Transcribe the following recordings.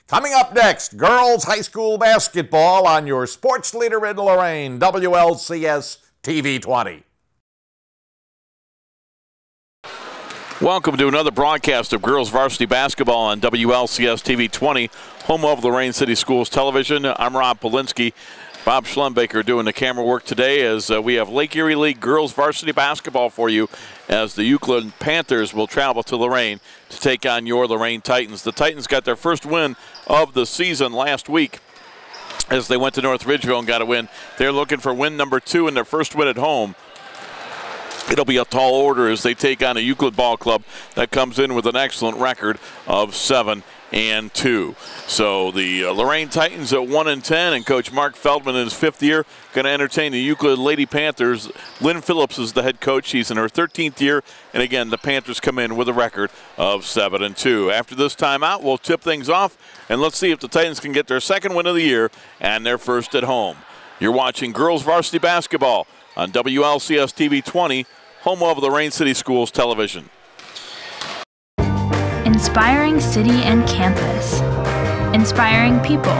Coming up next, girls high school basketball on your sports leader in Lorain, WLCS TV 20. Welcome to another broadcast of girls varsity basketball on WLCS TV 20, home of Lorain City Schools Television. I'm Rob Polinsky. Bob Schlembaker doing the camera work today as we have Lake Erie League girls varsity basketball for you as the Euclid Panthers will travel to Lorain to take on your Lorain Titans. The Titans got their first win of the season last week as they went to North Ridgeville and got a win. They're looking for win number 2 and their first win at home. It'll be a tall order as they take on a Euclid ball club that comes in with an excellent record of 7-2. So the Lorain Titans at 1-10, and Coach Mark Feldman in his 5th year going to entertain the Euclid Lady Panthers. Lynn Phillips is the head coach. She's in her 13th year, and again, the Panthers come in with a record of 7-2. After this timeout, we'll tip things off, and let's see if the Titans can get their second win of the year and their first at home. You're watching girls varsity basketball on WLCS TV 20, home of Lorain City Schools Television. Inspiring city and campus. Inspiring people.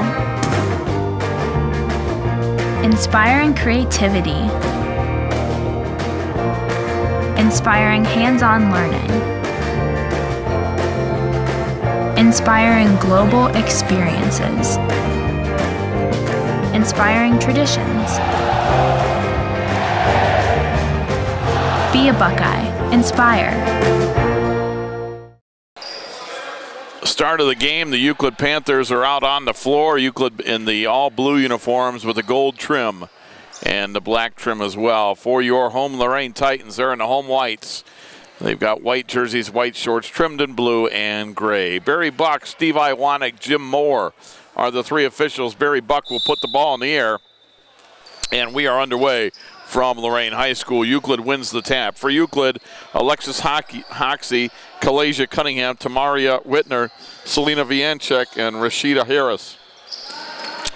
Inspiring creativity. Inspiring hands-on learning. Inspiring global experiences. Inspiring traditions. Be a Buckeye. Inspire. Start of the game, the Euclid Panthers are out on the floor. Euclid in the all-blue uniforms with the gold trim and the black trim as well. For your home Lorain Titans, they're in the home whites. They've got white jerseys, white shorts, trimmed in blue and gray. Barry Buck, Steve Iwanek, Jim Moore are the 3 officials. Barry Buck will put the ball in the air, and we are underway from Lorain High School. Euclid wins the tap. For Euclid, Alexis Hoxie, Kalasia Cunningham, Tamaria Whitner, Selena Vianchek, and Rashida Harris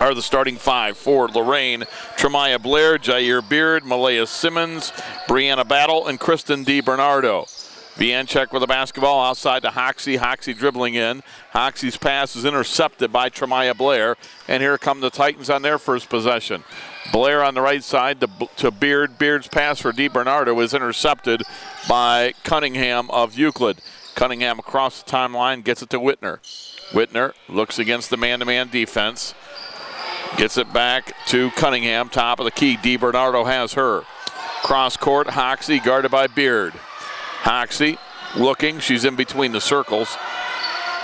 are the starting 5. For Lorain, Tremaya Blair, Jair Beard, Malaya Simmons, Brianna Battle, and Kristen DiBernardo. Vianchek with the basketball outside to Hoxie. Hoxie dribbling in. Hoxie's pass is intercepted by Tremaya Blair, and here come the Titans on their first possession. Blair on the right side to Beard. Beard's pass for DiBernardo is intercepted by Cunningham of Euclid. Cunningham across the timeline gets it to Whitner. Whitner looks against the man-to-man defense. Gets it back to Cunningham, top of the key. DiBernardo has her. Cross court, Hoxie guarded by Beard. Hoxie looking, she's in between the circles.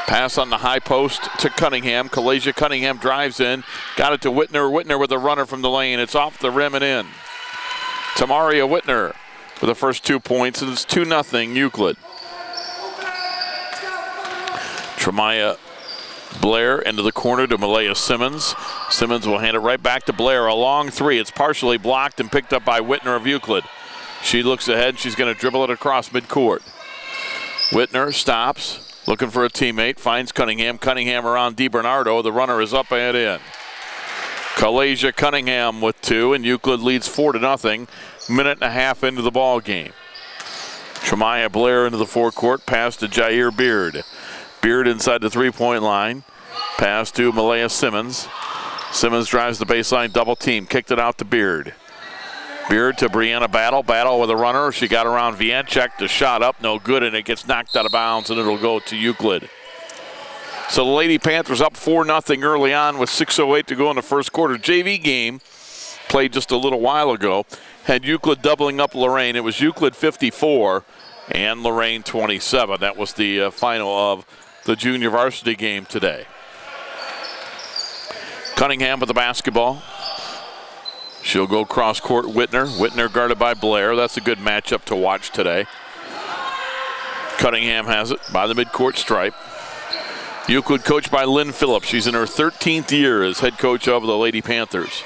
Pass on the high post to Cunningham. Kalasia Cunningham drives in. Got it to Whitner. Whitner with a runner from the lane. It's off the rim and in. Tamaria Whitner with the first 2 points, and it's 2-0 Euclid. Tremaya Blair into the corner to Malaya Simmons. Simmons will hand it right back to Blair. A long 3. It's partially blocked and picked up by Whitner of Euclid. She looks ahead. She's going to dribble it across midcourt. Whitner stops. Looking for a teammate, finds Cunningham. Cunningham around DiBernardo. The runner is up and in. Kalasia Cunningham with 2, and Euclid leads 4-0. Minute and a half into the ball game. Tremaya Blair into the forecourt. Pass to Jair Beard. Beard inside the 3-point line. Pass to Malaya Simmons. Simmons drives the baseline, double team. Kicked it out to Beard. Beard to Brianna Battle. Battle with a runner. She got around Vianchek. The shot up, no good, and it gets knocked out of bounds, and it'll go to Euclid. So the Lady Panthers up 4-0 early on with 6:08 to go in the first quarter. JV game played just a little while ago had Euclid doubling up Lorain. It was Euclid 54 and Lorain 27. That was the final of the junior varsity game today. Cunningham with the basketball. She'll go cross court. Whitner. Whitner guarded by Blair. That's a good matchup to watch today. Cunningham has it by the midcourt stripe. Euclid coached by Lynn Phillips. She's in her 13th year as head coach of the Lady Panthers.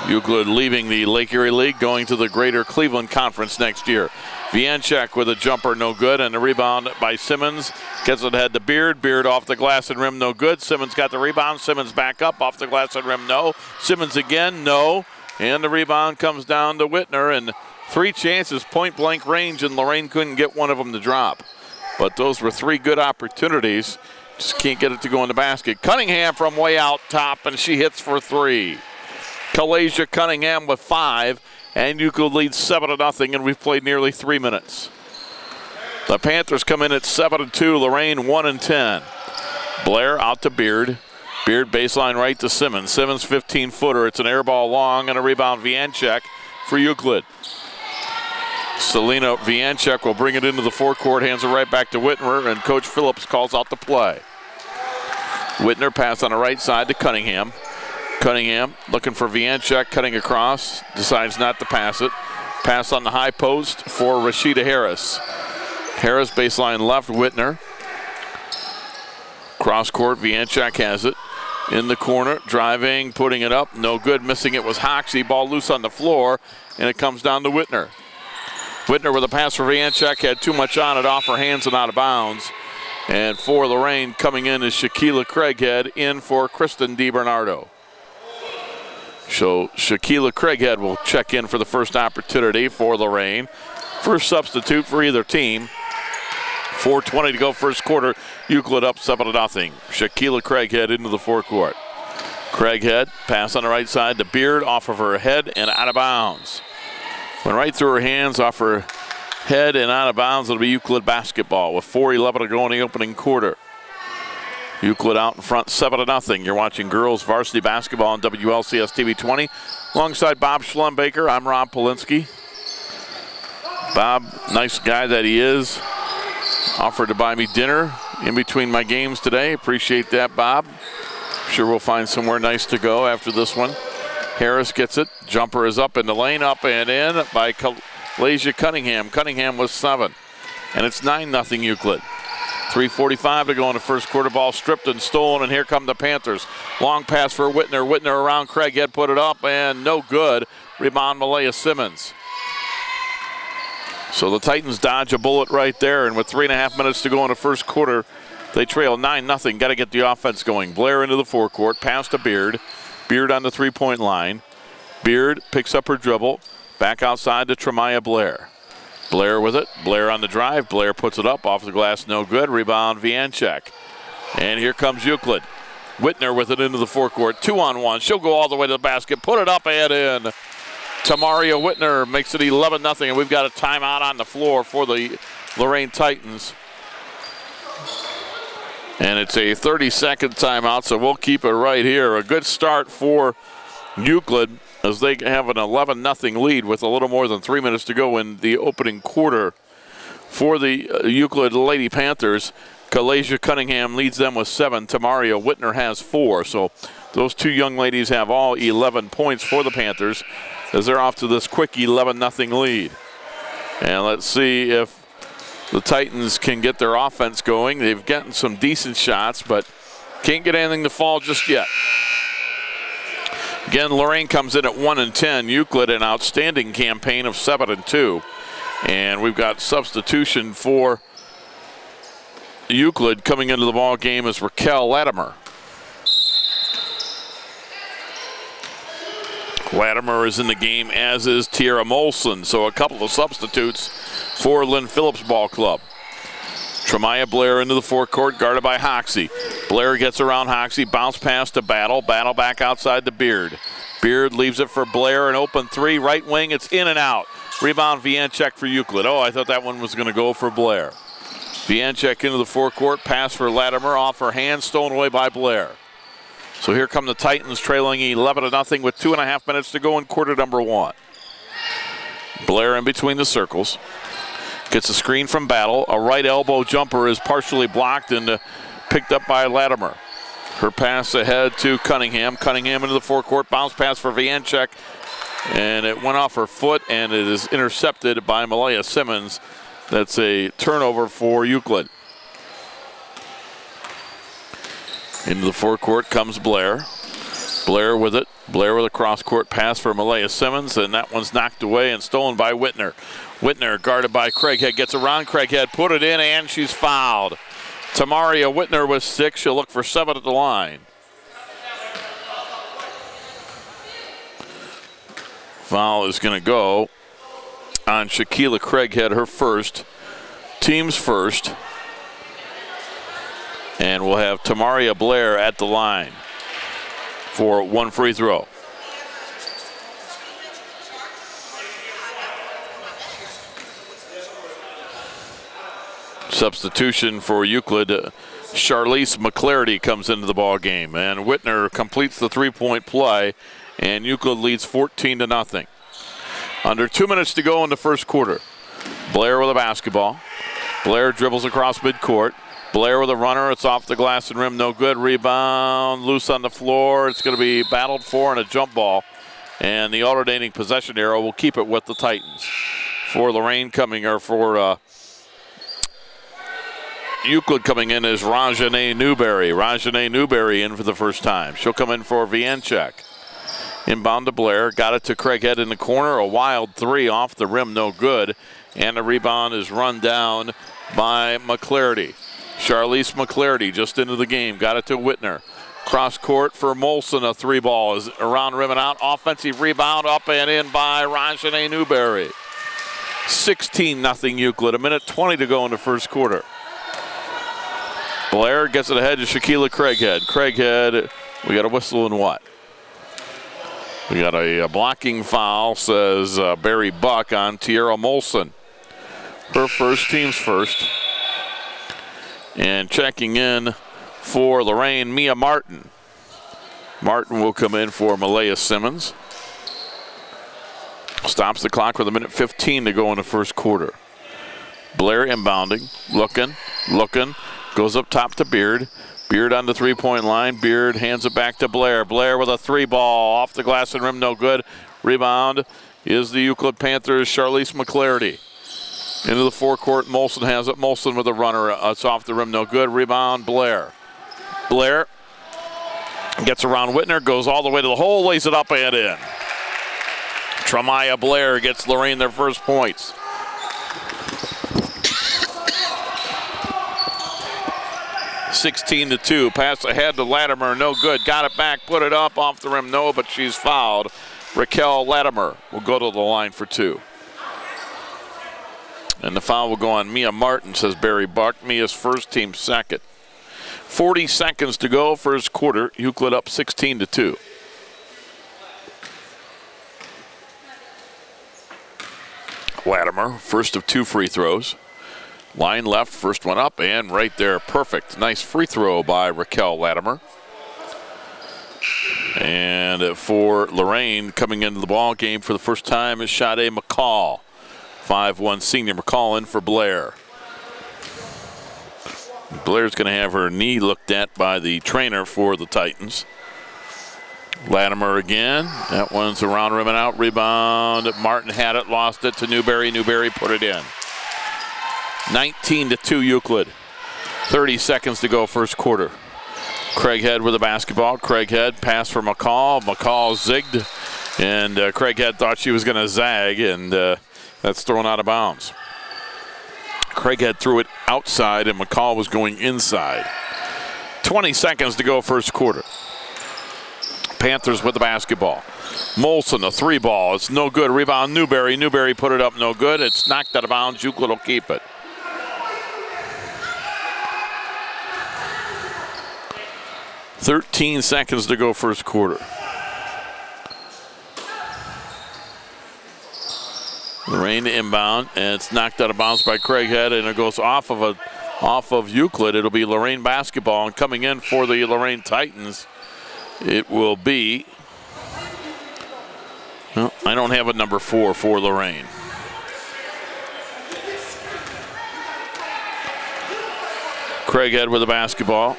Euclid leaving the Lake Erie League, going to the Greater Cleveland Conference next year. Vianchek with a jumper, no good, and a rebound by Simmons. Gets it ahead to Beard. Beard off the glass and rim, no good. Simmons got the rebound. Simmons back up, off the glass and rim, no. Simmons again, no. And the rebound comes down to Whitner, and 3 chances, point-blank range, and Lorain couldn't get one of them to drop. But those were 3 good opportunities Just can't get it to go in the basket. Cunningham from way out top, and she hits for 3. Kalasia Cunningham with 5, and Euclid leads 7-0, and we've played nearly 3 minutes. The Panthers come in at 7-2, Lorain 1-10. Blair out to Beard. Beard baseline right to Simmons. Simmons 15-footer. It's an air ball long and a rebound. Vianchek for Euclid. Selena Vianchek will bring it into the forecourt, hands it right back to Whitner, and Coach Phillips calls out the play. Whitner pass on the right side to Cunningham. Cunningham looking for Vianchek, cutting across, decides not to pass it. Pass on the high post for Rashida Harris. Harris baseline left, Whitner. Cross court, Vianchek has it. In the corner, driving, putting it up, no good. Missing it was Hoxie. Ball loose on the floor, and it comes down to Whitner. Whitner with a pass for Vianchek, had too much on it, off her hands and out of bounds. And for Lorain, coming in is Shaquila Craighead, in for Kristen DiBernardo. So Shaquila Craighead will check in for the first opportunity for Lorain. First substitute for either team. 4:20 to go first quarter. Euclid up 7-0. Shaquila Craighead into the forecourt. Craighead, pass on the right side to Beard, off of her head and out of bounds. Went right through her hands, off her head and out of bounds. It'll be Euclid basketball with 4:11 to go in the opening quarter. Euclid out in front 7-0. You're watching girls varsity basketball on WLCS TV 20. Alongside Bob Schlumbaker, I'm Rob Polinsky. Bob, nice guy that he is, offered to buy me dinner in between my games today. Appreciate that, Bob. Sure we'll find somewhere nice to go after this one. Harris gets it. Jumper is up in the lane, up and in by Kalasia Cunningham. Cunningham was 7. And it's 9-0 Euclid. 3:45 to go in the first quarter. Ball stripped and stolen, and here come the Panthers. Long pass for Whitner. Whitner around Craighead, put it up, and no good. Rebound Malaya Simmons. So the Titans dodge a bullet right there, and with 3.5 minutes to go in the first quarter, they trail 9-0. Got to get the offense going. Blair into the forecourt, pass to Beard. Beard on the three-point line. Beard picks up her dribble. Back outside to Tremaya Blair. Blair with it. Blair on the drive. Blair puts it up off the glass. No good. Rebound Vianchek. And here comes Euclid. Whitner with it into the forecourt. 2-on-1. She'll go all the way to the basket. Put it up and in. Tamaria Whitner makes it 11-0. And we've got a timeout on the floor for the Lorain Titans. And it's a 30-second timeout, so we'll keep it right here. A good start for Euclid as they have an 11-0 lead with a little more than 3 minutes to go in the opening quarter. For the Euclid Lady Panthers, Kalasia Cunningham leads them with 7. Tamaria Whitner has 4. So those two young ladies have all 11 points for the Panthers as they're off to this quick 11-0 lead. And let's see if the Titans can get their offense going. They've gotten some decent shots, but can't get anything to fall just yet. Again, Lorain comes in at 1-10. Euclid, an outstanding campaign of 7-2. And we've got substitution for Euclid coming into the ball game is Raquel Latimer. Latimer is in the game, as is Tierra Molson. So a couple of substitutes for Lynn Phillips Ball Club. Tremaya Blair into the forecourt, guarded by Hoxie. Blair gets around Hoxie, bounce pass to Battle. Battle back outside to Beard. Beard leaves it for Blair, an open 3, right wing, it's in and out. Rebound Vianchek for Euclid. Oh, I thought that one was going to go for Blair. Vianchek into the forecourt, pass for Latimer, off her hand, stolen away by Blair. So here come the Titans trailing 11-0 with 2.5 minutes to go in quarter number 1. Blair in between the circles. Gets a screen from Battle. A right elbow jumper is partially blocked and picked up by Latimer. Her pass ahead to Cunningham. Cunningham into the forecourt. Bounce pass for Vianchek. And it went off her foot, and it is intercepted by Malaya Simmons. That's a turnover for Euclid. Into the forecourt comes Blair. Blair with it. Blair with a cross-court pass for Malaya Simmons, and that one's knocked away and stolen by Whitner. Whitner guarded by Craighead, gets around Craighead, put it in, and she's fouled. Tamaria Whitner with 6. She'll look for 7 at the line. Foul is going to go on Shaquila Craighead, her first. Team's first. And we'll have Tamaria Blair at the line for one free throw. Substitution for Euclid, Charlize McClarty comes into the ball game, and Whitner completes the three-point play, and Euclid leads 14-0. Under 2 minutes to go in the first quarter. Blair with a basketball. Blair dribbles across midcourt. Blair with a runner. It's off the glass and rim, no good. Rebound, loose on the floor. It's going to be battled for and a jump ball, and the alternating possession arrow will keep it with the Titans. For Lorain coming, or for Euclid coming in is Rajane Newberry. Rajane Newberry in for the first time. She'll come in for Vianchek. Inbound to Blair. Got it to Craighead in the corner. A wild three off the rim, no good. And the rebound is run down by McClarty. Charlize McClarty just into the game. Got it to Whitner. Cross court for Molson. A three ball is around rim and out. Offensive rebound up and in by Rajane Newberry. 16-0 Euclid. 1:20 to go in the first quarter. Blair gets it ahead to Shaquilla Craighead. Craighead, we got a whistle and what? We got a blocking foul, says Barry Buck on Tierra Molson. Her first, team's first. And checking in for Lorain, Mia Martin. Martin will come in for Malaya Simmons. Stops the clock with 1:15 to go in the first quarter. Blair inbounding, looking. Goes up top to Beard. Beard on the three-point line. Beard hands it back to Blair. Blair with a three ball off the glass and rim, no good. Rebound is the Euclid Panthers' Charlize McClarty. Into the forecourt, Molson has it. Molson with a runner. It's off the rim, no good. Rebound, Blair. Blair gets around Whitner, goes all the way to the hole, lays it up and in. Tramaya Blair gets Lorain their first points. 16-2. Pass ahead to Latimer, no good. Got it back, put it up, off the rim, no, but she's fouled. Raquel Latimer will go to the line for two. And the foul will go on Mia Martin, says Barry Buck. Mia's first, team second. 40 seconds to go, first quarter. Euclid up 16-2. Latimer, first of two free throws. Line left, first one up, and right there, perfect. Nice free throw by Raquel Latimer. And for Lorain, coming into the ball game for the first time is Sade McCall. 5'1" senior. McCall in for Blair. Blair's going to have her knee looked at by the trainer for the Titans. Latimer again. That one's around rim and out. Rebound. Martin had it, lost it to Newberry. Newberry put it in. 19-2 Euclid. 30 seconds to go, first quarter. Craighead with the basketball. Craighead pass for McCall. McCall zigged, and Craighead thought she was going to zag, and that's thrown out of bounds. Craighead threw it outside, and McCall was going inside. 20 seconds to go, first quarter. Panthers with the basketball. Molson, a three ball. It's no good. Rebound, Newberry. Newberry put it up, no good. It's knocked out of bounds. Euclid will keep it. "13 seconds to go, first quarter. Lorain inbound, and it's knocked out of bounds by Craighead, and it goes off of Euclid. It'll be Lorain basketball, and coming in for the Lorain Titans, it will be. Well, I don't have a number 4 for Lorain. Craighead with the basketball.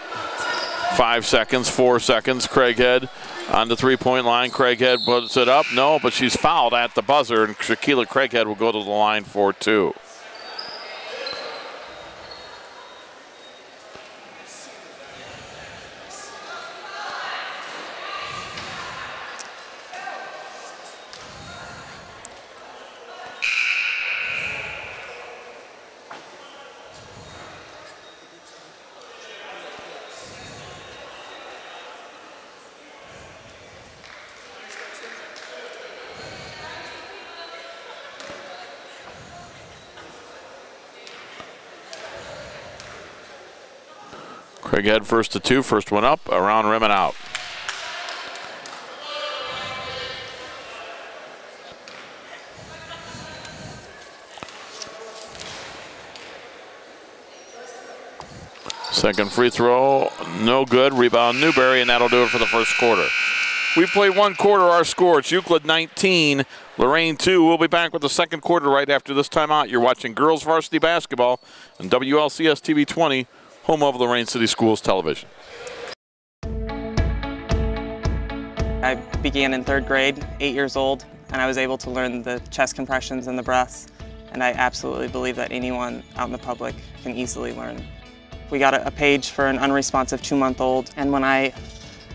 5 seconds, 4 seconds. Craighead on the three-point line. Craighead puts it up. No, but she's fouled at the buzzer, and Shaquilla Craighead will go to the line for two. Craighead first to 2, first one up, around rim and out. Second free throw, no good. Rebound Newberry, and that'll do it for the first quarter. We played one quarter. Our score, it's Euclid 19, Lorain 2. We'll be back with the second quarter right after this timeout. You're watching girls varsity basketball on WLCS TV 20, home of Lorain City Schools Television. I began in 3rd grade, 8 years old, and I was able to learn the chest compressions and the breaths, and I absolutely believe that anyone out in the public can easily learn. We got a page for an unresponsive 2-month-old, and when I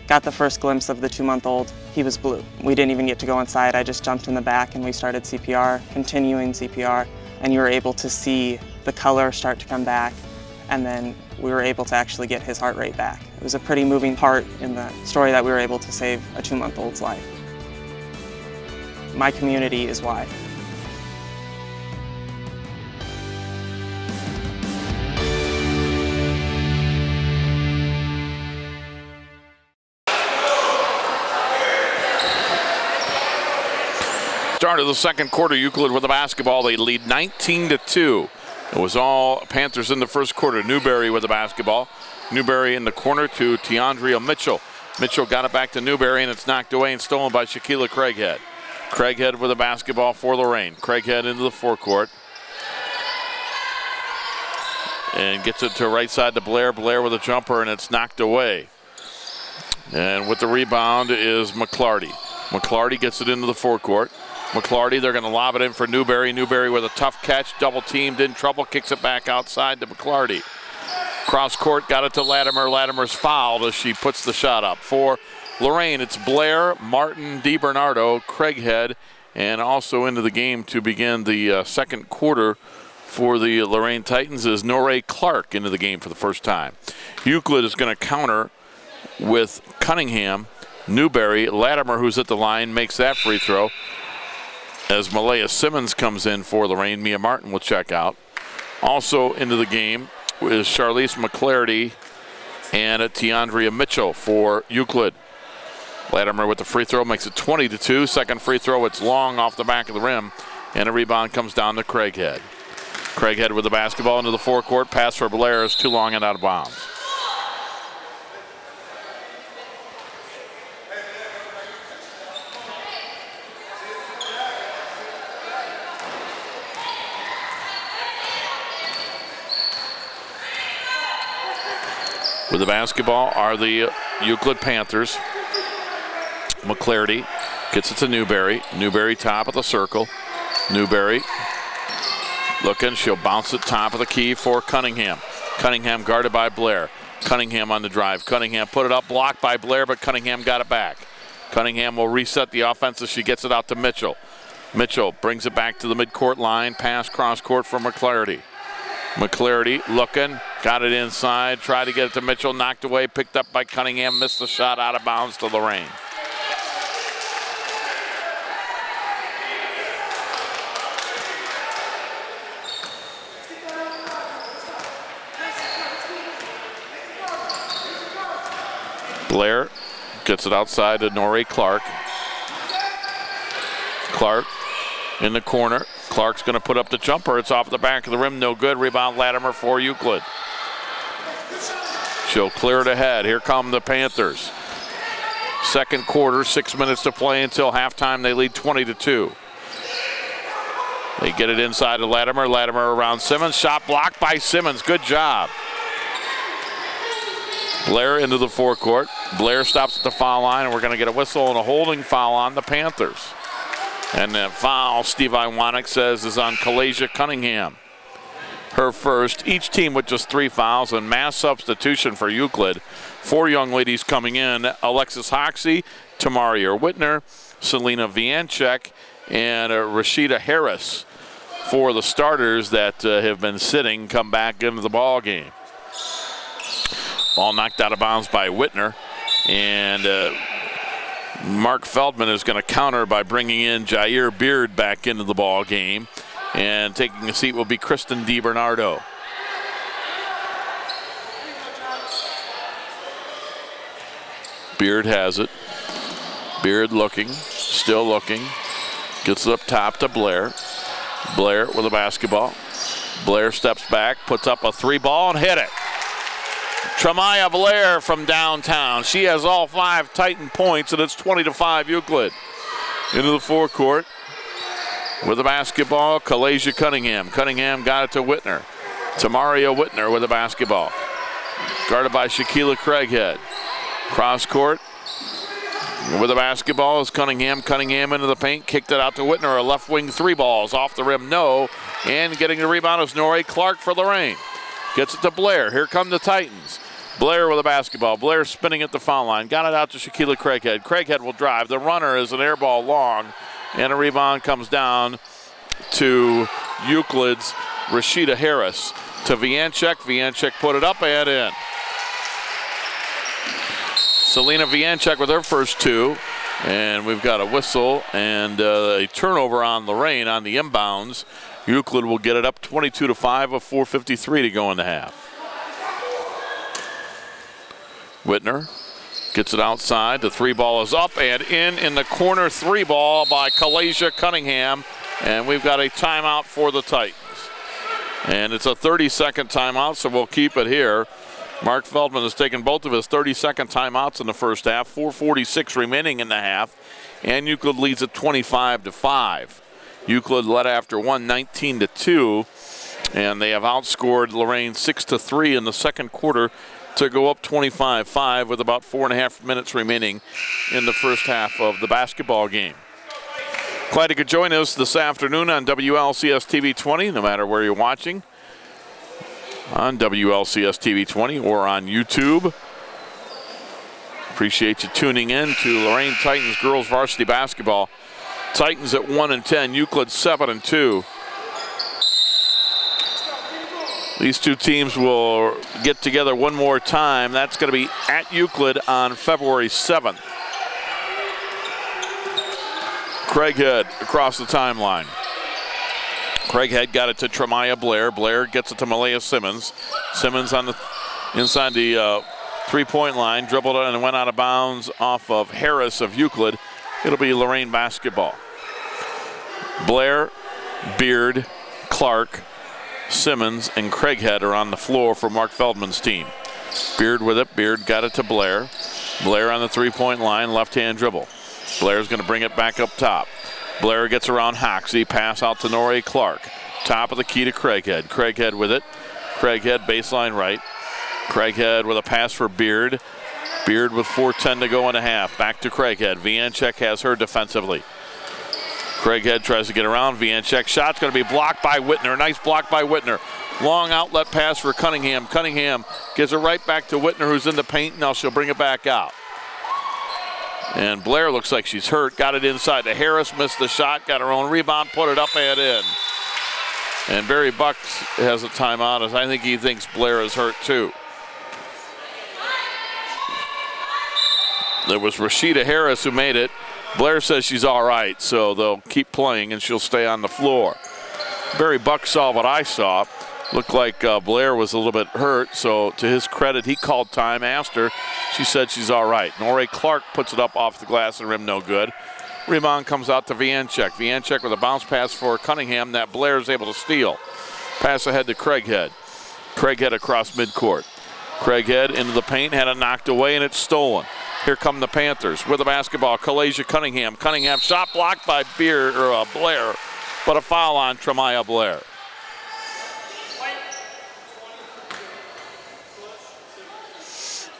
got the first glimpse of the 2-month-old, he was blue. We didn't even get to go inside. I just jumped in the back and we started CPR, continuing CPR, and you were able to see the color start to come back, and then we were able to actually get his heart rate back. It was a pretty moving part in the story that we were able to save a 2-month-old's life. My community is why. Start of the second quarter, Euclid with the basketball. They lead 19-2. It was all Panthers in the first quarter. Newberry with the basketball. Newberry in the corner to Tiandria Mitchell. Mitchell got it back to Newberry, and it's knocked away and stolen by Shaquila Craighead. Craighead with the basketball for Lorain. Craighead into the forecourt. And gets it to right side to Blair. Blair with a jumper, and it's knocked away. And with the rebound is McClarty. McClarty gets it into the forecourt. McClarty, they're going to lob it in for Newberry. Newberry with a tough catch, double teamed, in trouble, kicks it back outside to McClarty. Cross court, got it to Latimer. Latimer's fouled as she puts the shot up. For Lorain, it's Blair, Martin, DiBernardo, Craighead, and also into the game to begin the second quarter for the Lorain Titans is Norray Clark into the game for the first time. Euclid is going to counter with Cunningham. Newberry, Latimer, who's at the line, makes that free throw. As Malaya Simmons comes in for Lorain, Mia Martin will check out. Also into the game is Charlize McClarty and Tiandria Mitchell for Euclid. Latimer with the free throw makes it 20-2. Second free throw, it's long off the back of the rim, and a rebound comes down to Craighead. Craighead with the basketball into the forecourt. Pass for Blair is too long and out of bounds. With the basketball are the Euclid Panthers. McClarty gets it to Newberry. Newberry top of the circle. Newberry looking, she'll bounce it top of the key for Cunningham. Cunningham guarded by Blair. Cunningham on the drive. Cunningham put it up, blocked by Blair, but Cunningham got it back. Cunningham will reset the offense as she gets it out to Mitchell. Mitchell brings it back to the midcourt line, pass cross court for McClarty. McClarty looking, got it inside, tried to get it to Mitchell, knocked away, picked up by Cunningham, missed the shot, out of bounds to Lorain. Blair gets it outside to Norray Clark. Clark in the corner. Clark's going to put up the jumper. It's off the back of the rim. No good. Rebound Latimer for Euclid. She'll clear it ahead. Here come the Panthers. Second quarter, 6 minutes to play until halftime. They lead 20-2. They get it inside to Latimer. Latimer around Simmons. Shot blocked by Simmons. Good job. Blair into the forecourt. Blair stops at the foul line, and we're going to get a whistle and a holding foul on the Panthers. And that foul, Steve Iwanek says, is on Kalasia Cunningham. Her first. Each team with just 3 fouls, and mass substitution for Euclid. 4 young ladies coming in: Alexis Hoxie, Tamaria Whitner, Selena Vianchek, and Rashida Harris for the starters that have been sitting come back into the ball game. Ball knocked out of bounds by Whitner, and Mark Feldman is going to counter by bringing in Jair Beard back into the ball game, and taking a seat will be Kristen DiBernardo. Beard has it. Beard looking, still looking. Gets it up top to Blair. Blair with a basketball. Blair steps back, puts up a 3-ball and hit it. Tremaya Blair from downtown. She has all 5 Titan points, and it's 20-5 Euclid. Into the forecourt with the basketball, Kalasia Cunningham. Cunningham got it to Whitner. Tamaria Whitner with the basketball. Guarded by Shaquila Craighead. Cross court with the basketball is Cunningham. Cunningham into the paint, kicked it out to Whitner. A left wing 3 balls off the rim, no. And getting the rebound is Norrie Clark for Lorain. Gets it to Blair. Here come the Titans. Blair with the basketball. Blair spinning at the foul line. Got it out to Shaquila Craighead. Craighead will drive. The runner is an air ball long. And a rebound comes down to Euclid's Rashida Harris. To Vianchek. Vianchek put it up and in. Selena Vianchek with her first 2. And we've got a whistle and a turnover on Lorain on the inbounds. Euclid will get it up 22-5 with 4:53 to go in the half. Whitner gets it outside. The 3-ball is up and in the corner. 3-ball by Kalasia Cunningham. And we've got a timeout for the Titans. And it's a 30-second timeout, so we'll keep it here. Mark Feldman has taken both of his 30-second timeouts in the first half. 4:46 remaining in the half. And Euclid leads at 25-5. Euclid led after one, 19-2. And they have outscored Lorain 6-3 in the second quarter to go up 25-5 with about 4.5 minutes remaining in the first half of the basketball game. Glad you could join us this afternoon on WLCS TV 20, no matter where you're watching, on WLCS TV 20 or on YouTube. Appreciate you tuning in to Lorain Titans girls varsity basketball. Titans at 1-10, Euclid 7-2. These two teams will get together one more time. That's going to be at Euclid on February 7th. Craighead across the timeline. Craighead got it to Tremaya Blair. Blair gets it to Malaya Simmons. Simmons on the inside the 3-point line, dribbled it and went out of bounds off of Harris of Euclid. It'll be Lorain basketball. Blair, Beard, Clark, Simmons, and Craighead are on the floor for Mark Feldman's team. Beard with it. Beard got it to Blair. Blair on the 3-point line, left-hand dribble. Blair's going to bring it back up top. Blair gets around Hoxie. Pass out to Norrie Clark. Top of the key to Craighead. Craighead with it. Craighead baseline right. Craighead with a pass for Beard. Beard with 4:10 to go in a half. Back to Craighead. Vianchek has her defensively. Craighead tries to get around. Vianchek shot's going to be blocked by Whitner. Nice block by Whitner. Long outlet pass for Cunningham. Cunningham gives it right back to Whitner, who's in the paint. Now she'll bring it back out. And Blair looks like she's hurt. Got it inside to Harris. Missed the shot. Got her own rebound. Put it up and in. And Barry Bucks has a timeout, as I think he thinks Blair is hurt too. There was Rashida Harris who made it. Blair says she's all right, so they'll keep playing and she'll stay on the floor. Barry Bucks saw what I saw. Looked like Blair was a little bit hurt, so to his credit, he called time, asked her. She said she's all right. Norrie Clark puts it up off the glass and rim, no good. Rebound comes out to Vianchek. Vianchek with a bounce pass for Cunningham that Blair is able to steal. Pass ahead to Craighead. Craighead across midcourt. Craighead into the paint, had it knocked away, and it's stolen. Here come the Panthers with the basketball. Kalasia Cunningham. Cunningham shot blocked by Blair, but a foul on Tremaya Blair.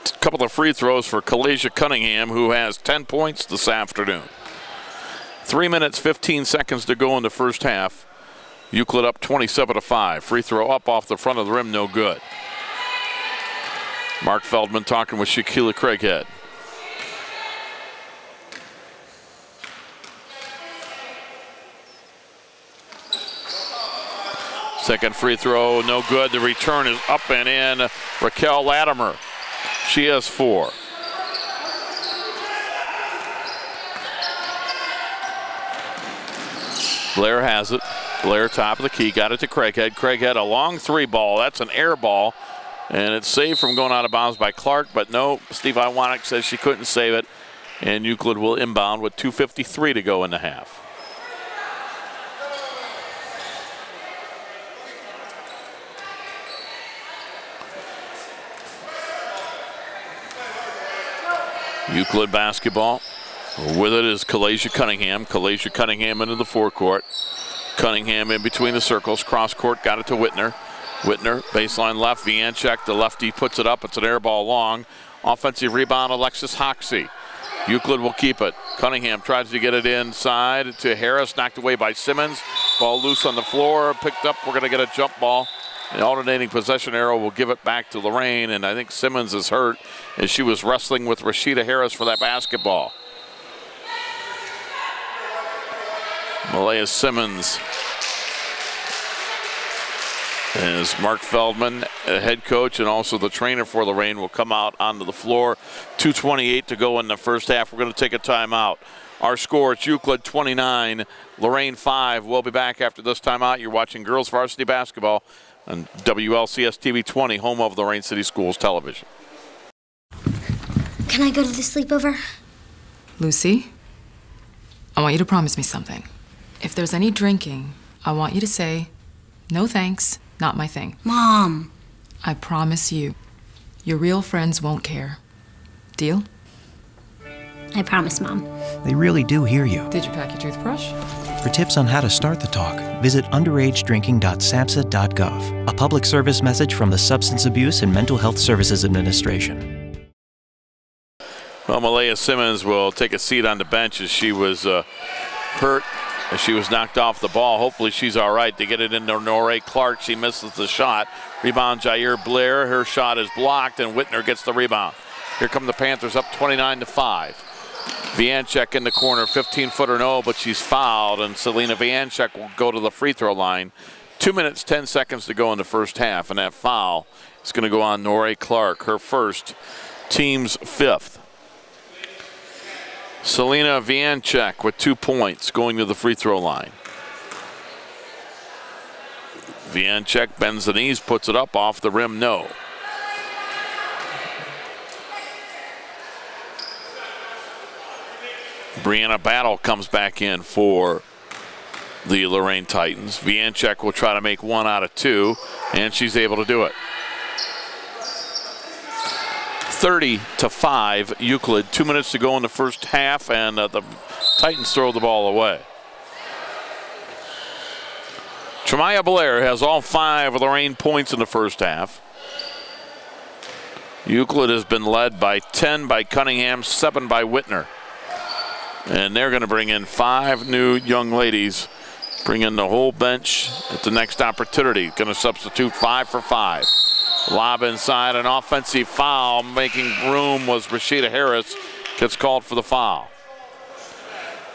A couple of free throws for Kalasia Cunningham, who has 10 points this afternoon. 3 minutes, 15 seconds to go in the first half. Euclid up 27-5. Free throw up off the front of the rim, no good. Mark Feldman talking with Shaquila Craighead. Second free throw, no good. The return is up and in. Raquel Latimer. She has 4. Blair has it. Blair top of the key, got it to Craighead. Craighead a long 3-ball. That's an air ball. And it's saved from going out of bounds by Clark, but no, Steve Iwanek says she couldn't save it. And Euclid will inbound with 2:53 to go in the half. Euclid basketball. With it is Kalasia Cunningham. Kalasia Cunningham into the forecourt. Cunningham in between the circles. Cross court, got it to Whitner. Whitner, baseline left. Vianchek, the lefty, puts it up. It's an air ball long. Offensive rebound, Alexis Hoxie. Euclid will keep it. Cunningham tries to get it inside to Harris, knocked away by Simmons. Ball loose on the floor, picked up. We're going to get a jump ball. The alternating possession arrow will give it back to Lorain, and I think Simmons is hurt as she was wrestling with Rashida Harris for that basketball. Malaya Simmons. As Mark Feldman, head coach and also the trainer for Lorain, will come out onto the floor. 2:28 to go in the first half. We're going to take a timeout. Our score, it's Euclid 29, Lorain 5. We'll be back after this timeout. You're watching girls varsity basketball on WLCS TV 20, home of Lorain City Schools Television. Can I go to the sleepover? Lucy, I want you to promise me something. If there's any drinking, I want you to say, no thanks, not my thing. Mom. I promise you, your real friends won't care. Deal? I promise, Mom. They really do hear you. Did you pack your toothbrush? For tips on how to start the talk, visit underagedrinking.samhsa.gov. A public service message from the Substance Abuse and Mental Health Services Administration. Well, Malaya Simmons will take a seat on the bench as she was hurt, as she was knocked off the ball. Hopefully she's all right. To get it into Norae Clark, she misses the shot. Rebound Jair Blair. Her shot is blocked, and Whitner gets the rebound. Here come the Panthers up 29-5. Vianchek in the corner, 15-footer no, but she's fouled, and Selena Vianchek will go to the free throw line. 2 minutes, 10 seconds to go in the first half, and that foul is going to go on Norae Clark, her first, team's fifth. Selena Vianchek with 2 points going to the free throw line. Vianchek bends the knees, puts it up off the rim, no. Brianna Battle comes back in for the Lorain Titans. Vianchek will try to make 1 out of 2, and she's able to do it. 30-5, Euclid. 2 minutes to go in the first half, and the Titans throw the ball away. Tremaya Blair has all 5 of Lorain points in the first half. Euclid has been led by 10 by Cunningham, 7 by Whitner. And they're going to bring in 5 new young ladies, bring in the whole bench at the next opportunity. Going to substitute 5 for 5. Lob inside, an offensive foul. Making room was Rashida Harris. Gets called for the foul.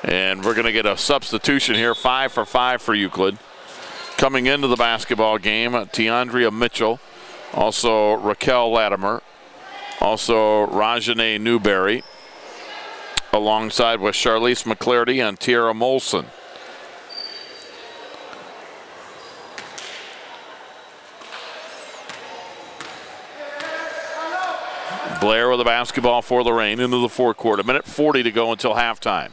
And we're going to get a substitution here, 5 for 5 for Euclid. Coming into the basketball game, Tiandria Mitchell, also Raquel Latimer, also Rajane Newberry, alongside with Charlize McClarty and Tiara Molson. Blair with the basketball for Lorain into the forecourt. 1:40 to go until halftime.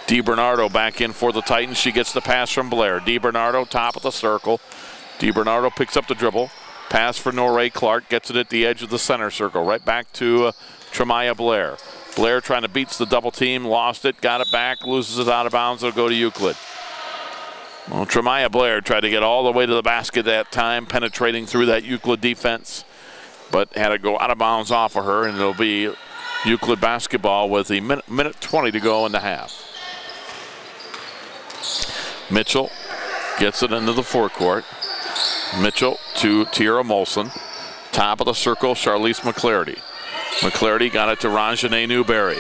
DiBernardo back in for the Titans. She gets the pass from Blair. DiBernardo, top of the circle. DiBernardo picks up the dribble. Pass for Norae Clark. Gets it at the edge of the center circle. Right back to Tremaya Blair. Blair trying to beat the double team. Lost it. Got it back. Loses it out of bounds. It'll go to Euclid. Well, Tremaya Blair tried to get all the way to the basket that time, penetrating through that Euclid defense, but had to go out of bounds off of her, and it'll be Euclid basketball with a minute 20 to go in the half. Mitchell gets it into the forecourt. Mitchell to Tiara Molson. Top of the circle, Charlize McClarty. McClarty got it to Rajane Newberry.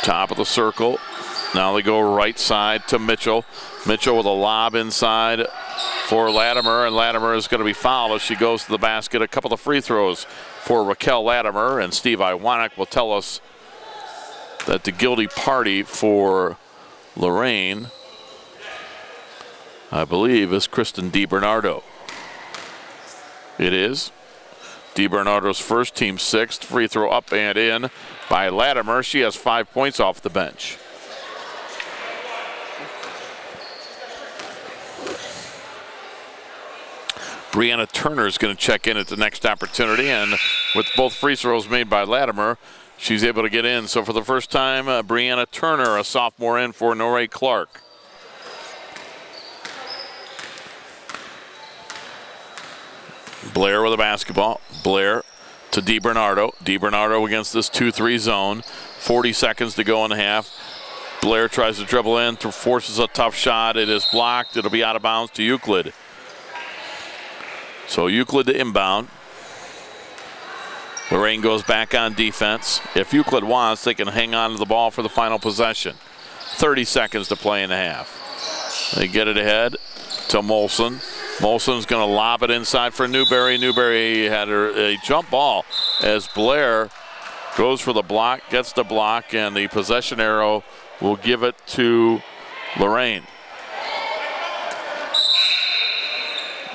Top of the circle. Now they go right side to Mitchell. Mitchell with a lob inside for Latimer, and Latimer is going to be fouled as she goes to the basket. A couple of free throws for Raquel Latimer, and Steve Iwanek will tell us that the guilty party for Lorain, I believe, is Kristen DiBernardo. It is. DiBernardo's first, team sixth. Free throw up and in by Latimer. She has 5 points off the bench. Brianna Turner is going to check in at the next opportunity, and with both free throws made by Latimer, she's able to get in. So for the first time, Brianna Turner, a sophomore, in for Norée Clark. Blair with a basketball. Blair to DiBernardo. DiBernardo against this 2-3 zone. 40 seconds to go in the half. Blair tries to dribble in, forces a tough shot. It is blocked. It'll be out of bounds to Euclid. So Euclid to inbound. Lorain goes back on defense. If Euclid wants, they can hang on to the ball for the final possession. 30 seconds to play in the half. They get it ahead to Molson. Molson's going to lob it inside for Newberry. Newberry had a jump ball as Blair goes for the block, gets the block, and the possession arrow will give it to Lorain.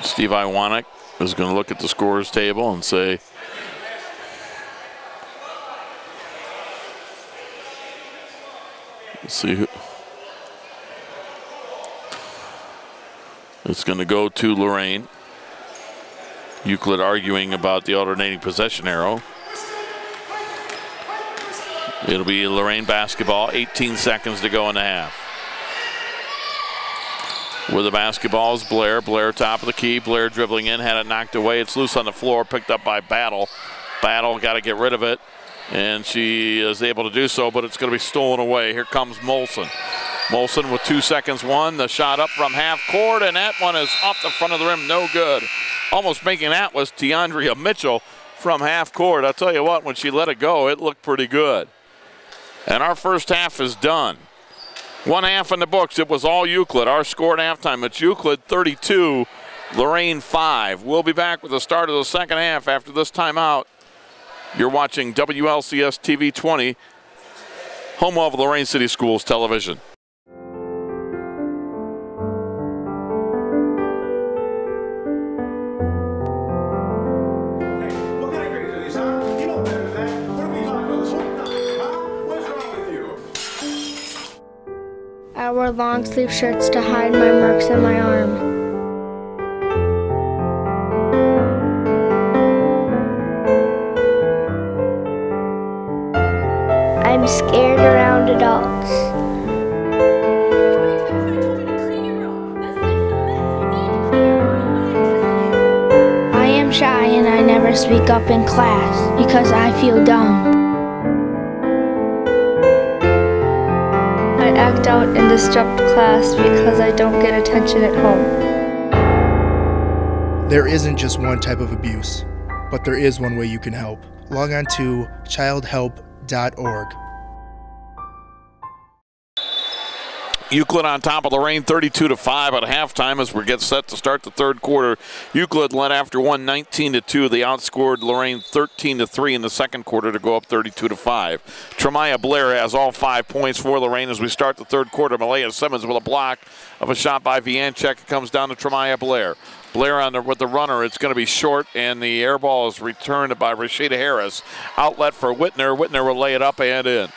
Steve Iwanek is going to look at the scorers table and say, let's see who. It's going to go to Lorain. Euclid arguing about the alternating possession arrow. It'll be Lorain basketball, 18 seconds to go in the half. With the basketball is Blair. Blair top of the key. Blair dribbling in, had it knocked away. It's loose on the floor, picked up by Battle. Battle got to get rid of it, and she is able to do so, but it's going to be stolen away. Here comes Molson. Molson with 2 seconds, one. The shot up from half court, and that one is off the front of the rim, no good. Almost making that was Tiandria Mitchell from half court. I'll tell you what, when she let it go, it looked pretty good. And our first half is done. One half in the books. It was all Euclid. Our score at halftime, it's Euclid 32, Lorain 5. We'll be back with the start of the second half after this timeout. You're watching WLCS TV 20, home of Lorain City Schools Television. I wore long sleeve shirts to hide my marks on my arm. I'm scared around adults. I am shy and I never speak up in class because I feel dumb. I act out and disrupt class because I don't get attention at home. There isn't just one type of abuse, but there is one way you can help. Log on to childhelp.org. Euclid on top of Lorain, 32-5 at halftime as we get set to start the third quarter. Euclid led after one, 19-2. They outscored Lorain 13-3 in the second quarter to go up 32-5. Tremaya Blair has all 5 points for Lorain as we start the third quarter. Malaya Simmons with a block of a shot by Vianchek. It comes down to Tremaya Blair. Blair with the runner. It's going to be short, and the air ball is returned by Rashida Harris. Outlet for Whitner. Whitner will lay it up and in.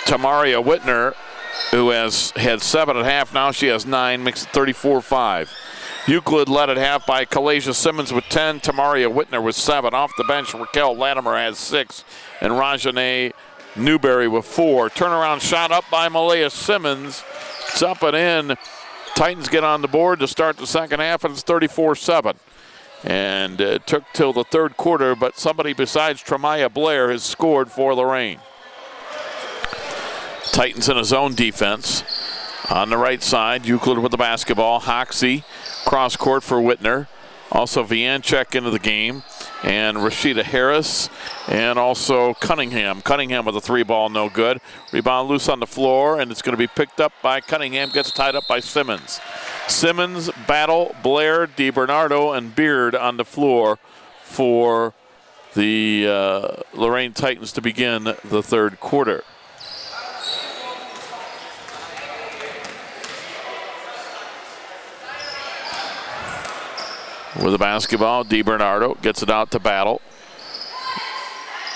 Tamaria Whitner, who has had 7 at half, now she has 9, makes it 34-5. Euclid led at half by Kalasia Simmons with 10, Tamaria Whitner with 7. Off the bench, Raquel Latimer has 6, and Rajane Newberry with 4. Turnaround shot up by Malaya Simmons. It's up and in. Titans get on the board to start the second half, and it's 34-7. And it took till the third quarter, but somebody besides Tremaya Blair has scored for Lorain. Titans in a zone defense. On the right side, Euclid with the basketball. Hoxie, cross court for Whitner. Also Vianchek into the game. And Rashida Harris. And also Cunningham. Cunningham with a 3-ball, no good. Rebound loose on the floor, and it's going to be picked up by Cunningham. Gets tied up by Simmons. Simmons, Battle, Blair, DiBernardo, and Beard on the floor for the Lorain Titans to begin the third quarter. with the basketball. DiBernardo gets it out to Battle.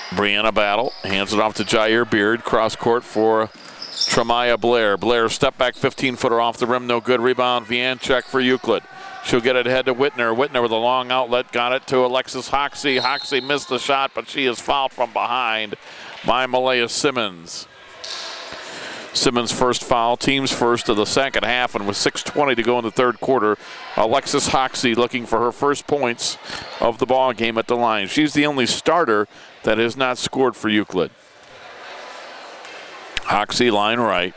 Brianna Battle hands it off to Jair Beard. Cross court for Tremaya Blair. Blair step back 15-footer off the rim, no good. Rebound, Vianchek for Euclid. She'll get it ahead to Whitner. Whitner with a long outlet, got it to Alexis Hoxie. Hoxie missed the shot, but she is fouled from behind by Malaya Simmons. Simmons' first foul, team's first of the second half, and with 6:20 to go in the third quarter, Alexis Hoxie looking for her first points of the ball game at the line. She's the only starter that has not scored for Euclid. Hoxie line right.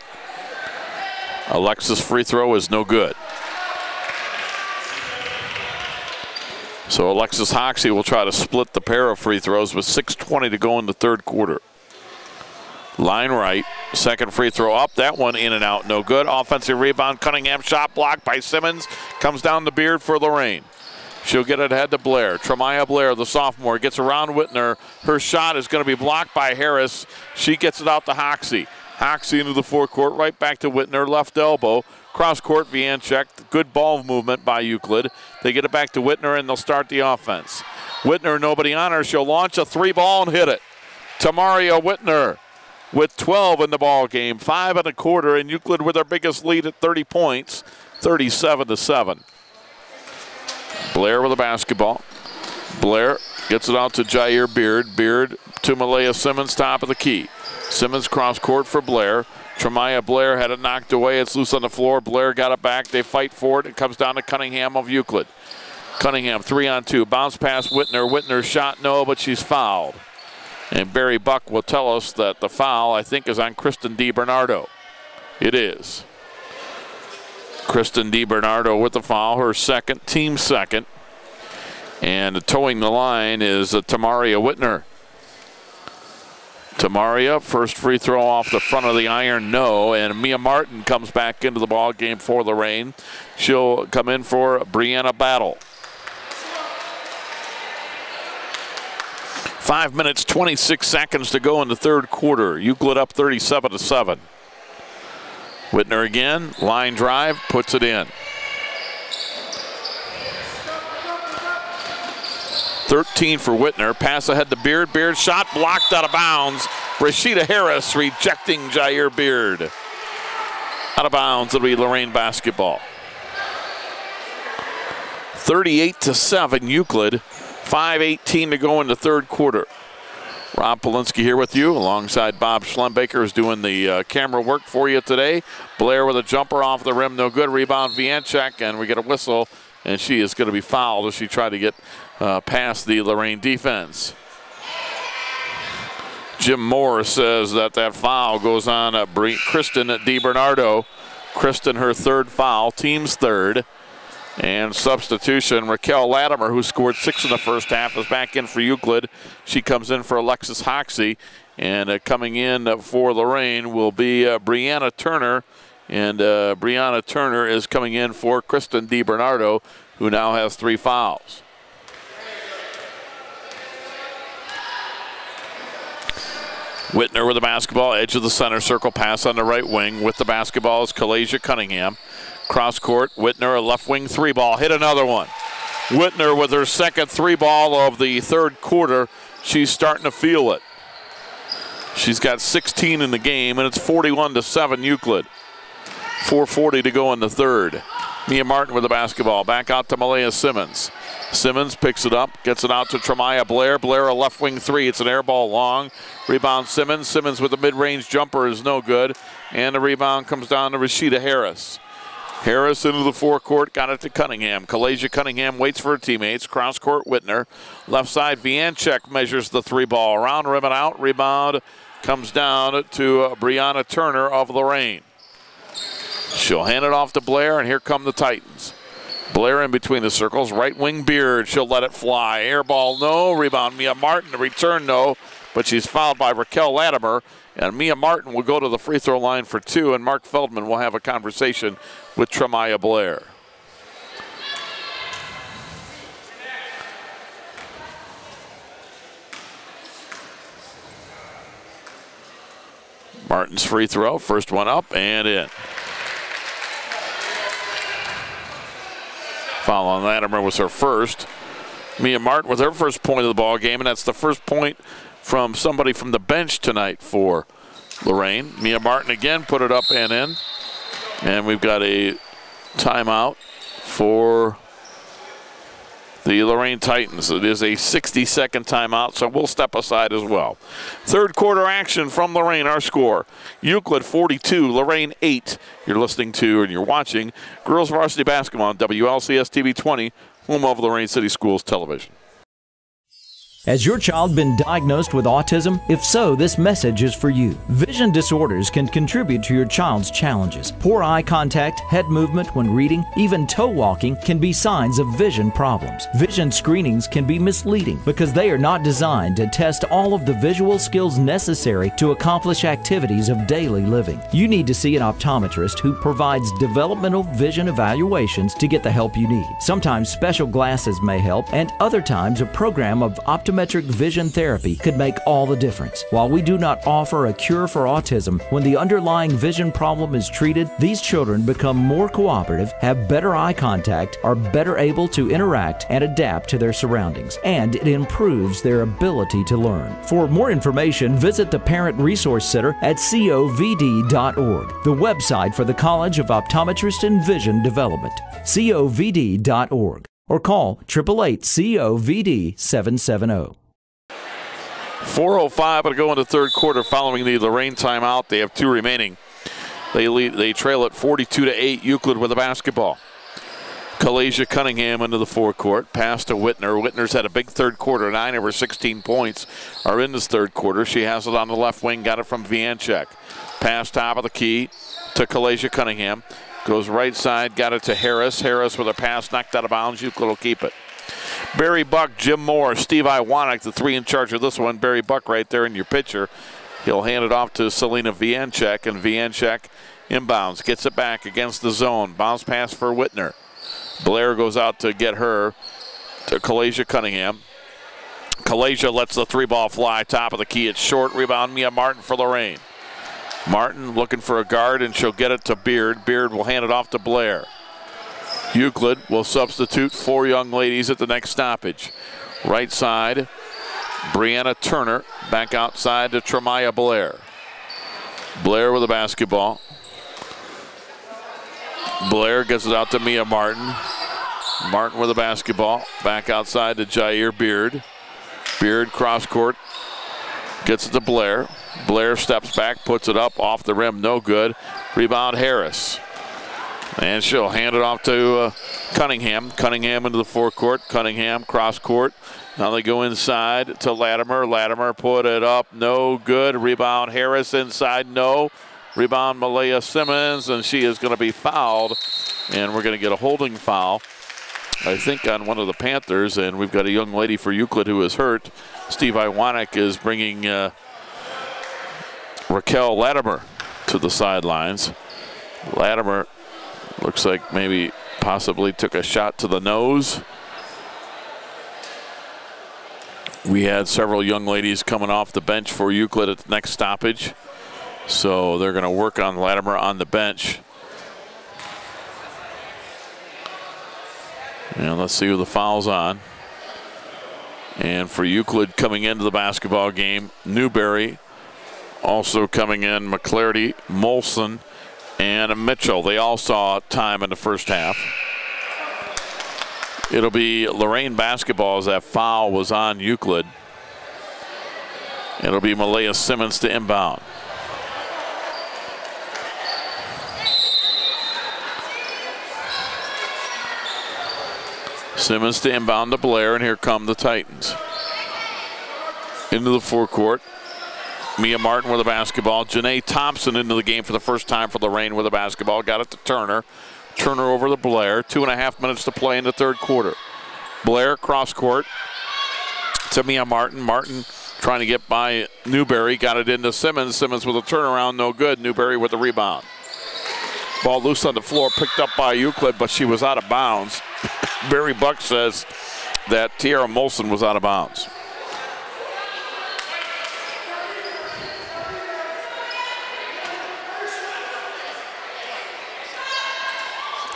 Alexis' free throw is no good. So Alexis Hoxie will try to split the pair of free throws with 6:20 to go in the third quarter. Line right, second free throw up, that one in and out, no good. Offensive rebound, Cunningham shot blocked by Simmons, comes down the Beard for Lorain. She'll get it ahead to Blair. Tremaya Blair, the sophomore, gets around Whitner. Her shot is going to be blocked by Harris. She gets it out to Hoxie. Hoxie into the forecourt, right back to Whitner, left elbow. Cross court, Vianchek, good ball movement by Euclid. They get it back to Whitner and they'll start the offense. Whitner, nobody on her. She'll launch a three ball and hit it. Tamaria Whitner with 12 in the ball game, 5 1/4, and Euclid with their biggest lead at 30 points, 37-7. Blair with the basketball. Blair gets it out to Jair Beard. Beard to Malaya Simmons, top of the key. Simmons cross court for Blair. Tremaya Blair had it knocked away. It's loose on the floor. Blair got it back. They fight for it. It comes down to Cunningham of Euclid. Cunningham 3-on-2. Bounce past Whitner. Whitner shot no, but she's fouled. And Barry Buck will tell us that the foul, I think, is on Kristen DiBernardo. It is. Kristen DiBernardo with the foul, her second, team second. And towing the line is Tamaria Whitner. Tamaria, first free throw off the front of the iron, no. And Mia Martin comes back into the ball game for Lorain. She'll come in for Brianna Battle. 5 minutes, 26 seconds to go in the third quarter. Euclid up 37-7. Whitner again, line drive, puts it in. 13 for Whitner. Pass ahead to Beard. Beard shot blocked out of bounds. Rashida Harris rejecting Jair Beard. Out of bounds, it'll be Lorain basketball. 38-7 Euclid. 5:18 to go in the third quarter. Rob Polinsky here with you alongside Bob Schlembaker, who's doing the camera work for you today. Blair with a jumper off the rim, no good. Rebound Vianchek, and we get a whistle, and she is going to be fouled as she tried to get past the Lorain defense. Jim Moore says that foul goes on Kristen DiBernardo. Kristen, her third foul, team's third. And substitution, Raquel Latimer, who scored 6 in the first half, is back in for Euclid. She comes in for Alexis Hoxie. And coming in for Lorain will be Brianna Turner. And Brianna Turner is coming in for Kristen DiBernardo, who now has 3 fouls. Whitner with the basketball, edge of the center circle, pass on the right wing. With the basketball is Kalasia Cunningham. Cross court, Whitner, a left wing 3-ball, hit another one. Whitner with her second 3-ball of the third quarter. She's starting to feel it. She's got 16 in the game, and it's 41-7 Euclid. 4:40 to go in the third. Mia Martin with the basketball, back out to Malaya Simmons. Simmons picks it up, gets it out to Tremaya Blair. Blair a left wing 3, it's an air ball long. Rebound Simmons. Simmons with a mid-range jumper is no good. And the rebound comes down to Rashida Harris. Harris into the forecourt, got it to Cunningham. Kalasia Cunningham waits for her teammates. Cross court, Whitner. Left side, Vianchek measures the 3-ball. Around, rim and out. Rebound comes down to Brianna Turner of Lorain. She'll hand it off to Blair, and here come the Titans. Blair in between the circles. Right wing Beard, she'll let it fly. Air ball, no. Rebound, Mia Martin. The return, no. But she's fouled by Raquel Latimer. And Mia Martin will go to the free throw line for 2, and Mark Feldman will have a conversation with Tremaya Blair. Martin's free throw, first one up and in. Foul on Latimer was her first. Mia Martin with her first point of the ball game, and that's the first point from somebody from the bench tonight for Lorain. Mia Martin again put it up and in. And we've got a timeout for the Lorain Titans. It is a 60-second timeout, so we'll step aside as well. Third quarter action from Lorain. Our score, Euclid 42, Lorain 8. You're listening to and you're watching girls varsity basketball on WLCS TV 20, home of Lorain City Schools Television. Has your child been diagnosed with autism? If so, this message is for you. Vision disorders can contribute to your child's challenges. Poor eye contact, head movement when reading, even toe walking can be signs of vision problems. Vision screenings can be misleading because they are not designed to test all of the visual skills necessary to accomplish activities of daily living. You need to see an optometrist who provides developmental vision evaluations to get the help you need. Sometimes special glasses may help, and other times a program of optometric vision therapy could make all the difference. While we do not offer a cure for autism, when the underlying vision problem is treated, these children become more cooperative, have better eye contact, are better able to interact and adapt to their surroundings, and it improves their ability to learn. For more information, visit the Parent Resource Center at covd.org, the website for the College of Optometrist and Vision Development, covd.org. Or call 888-COVD-770. 4:05 to go into third quarter following the Lorain timeout. They have 2 remaining. They trail at 42-8. Euclid with the basketball. Kalasia Cunningham into the forecourt. Pass to Whitner. Whitner's had a big third quarter. 9 of her 16 points are in this third quarter. She has it on the left wing. Got it from Vianchek. Pass top of the key to Kalasia Cunningham. Goes right side, got it to Harris. Harris with a pass knocked out of bounds. Euclid will keep it. Barry Buck, Jim Moore, Steve Iwanek, the 3 in charge of this one. Barry Buck right there in your picture. He'll hand it off to Selena Vianchek, and Vianchek inbounds. Gets it back against the zone. Bounce pass for Whitner. Blair goes out to get her to Kalasia Cunningham. Kalasia lets the 3-ball fly. Top of the key. It's short. Rebound, Mia Martin for Lorain. Martin looking for a guard, and she'll get it to Beard. Beard will hand it off to Blair. Euclid will substitute 4 young ladies at the next stoppage. Right side, Brianna Turner. Back outside to Tremaya Blair. Blair with the basketball. Blair gets it out to Mia Martin. Martin with the basketball. Back outside to Jair Beard. Beard cross court. Gets it to Blair. Blair steps back, puts it up off the rim, no good. Rebound Harris. And she'll hand it off to Cunningham. Cunningham into the forecourt. Cunningham cross court. Now they go inside to Latimer. Latimer put it up, no good. Rebound Harris inside, no. Rebound Malaya Simmons, and she is going to be fouled. And we're going to get a holding foul, I think, on one of the Panthers. And we've got a young lady for Euclid who is hurt. Steve Iwanek is bringing Raquel Latimer to the sidelines. Latimer looks like maybe possibly took a shot to the nose. We had several young ladies coming off the bench for Euclid at the next stoppage. So they're going to work on Latimer on the bench. And let's see who the foul's on. And for Euclid coming into the basketball game, Newberry. Also coming in, McClarty, Molson, and Mitchell. They all saw time in the first half. It'll be Lorain basketball as that foul was on Euclid. It'll be Malaya Simmons to inbound. Simmons to inbound to Blair, and here come the Titans. Into the forecourt. Mia Martin with the basketball. Janae Thompson into the game for the first time for Lorain with the basketball. Got it to Turner. Turner over to Blair. 2.5 minutes to play in the third quarter. Blair cross court to Mia Martin. Martin trying to get by Newberry. Got it into Simmons. Simmons with a turnaround, no good. Newberry with the rebound. Ball loose on the floor, picked up by Euclid, but she was out of bounds. Barry Buck says that Tiara Molson was out of bounds.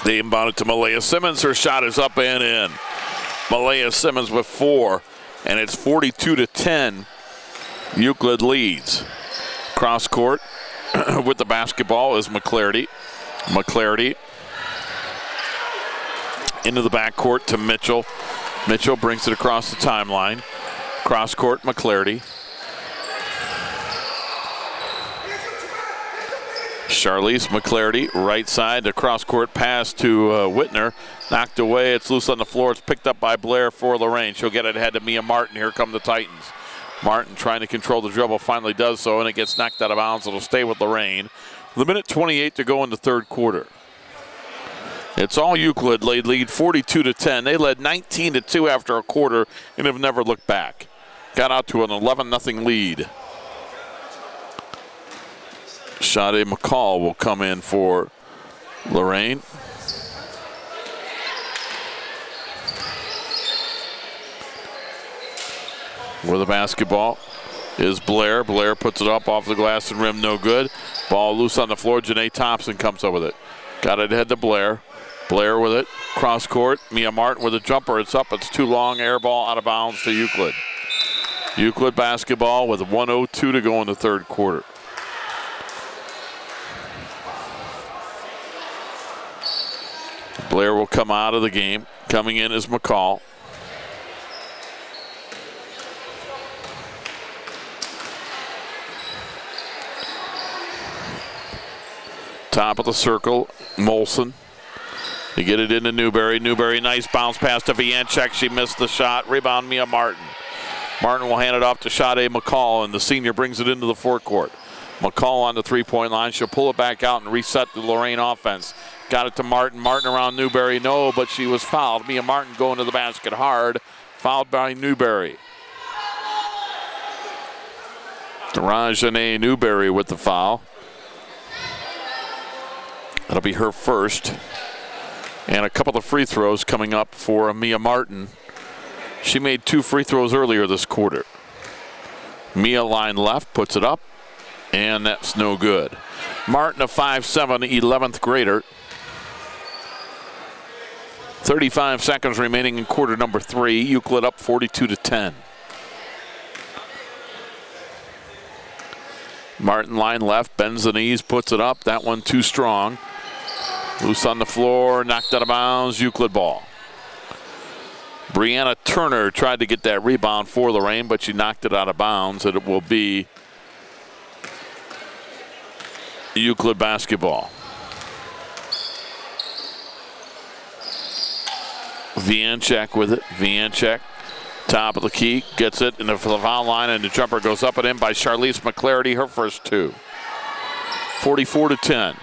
They inbound it to Malaya Simmons. Her shot is up and in. Malaya Simmons with 4, and it's 42-10. Euclid leads. Cross court with the basketball is McClarty. McClarty into the backcourt to Mitchell. Mitchell brings it across the timeline. Cross court, McClarty. Charlize McClarty, right side, the cross-court pass to Whitner. Knocked away, it's loose on the floor. It's picked up by Blair for Lorain. She'll get it ahead to Mia Martin. Here come the Titans. Martin trying to control the dribble, finally does so, and it gets knocked out of bounds. It'll stay with Lorain. The minute 28 to go in the third quarter. It's all Euclid. They lead 42-10. They led 19-2 after a quarter and have never looked back. Got out to an 11-0 lead. Sade McCall will come in for Lorain. With the basketball is Blair. Blair puts it up off the glass and rim, no good. Ball loose on the floor. Janae Thompson comes up with it. Got it ahead to Blair. Blair with it. Cross court. Mia Martin with a jumper. It's up. It's too long. Air ball out of bounds to Euclid. Euclid basketball with 1:02 to go in the third quarter. Blair will come out of the game. Coming in is McCall. Top of the circle, Molson. They get it into Newberry. Newberry, nice bounce pass to Vianchek. She missed the shot. Rebound, Mia Martin. Martin will hand it off to Sade McCall, and the senior brings it into the forecourt. McCall on the three-point line. She'll pull it back out and reset the Lorain offense. Got it to Martin. Martin around Newberry. No, but she was fouled. Mia Martin going to the basket hard. Fouled by Newberry. Rajane Newberry with the foul. That'll be her first. And a couple of free throws coming up for Mia Martin. She made 2 free throws earlier this quarter. Mia line left, puts it up, and that's no good. Martin, a 5'7", 11th grader. 35 seconds remaining in quarter number 3. Euclid up 42-10. Martin line left, bends the knees, puts it up. That one too strong. Loose on the floor, knocked out of bounds, Euclid ball. Brianna Turner tried to get that rebound for Lorain, but she knocked it out of bounds, and it will be Euclid basketball. Vianchek with it. Vianchek, top of the key, gets it in the foul line, and the jumper goes up and in by Charlize McClarty, her first 2. 44-10.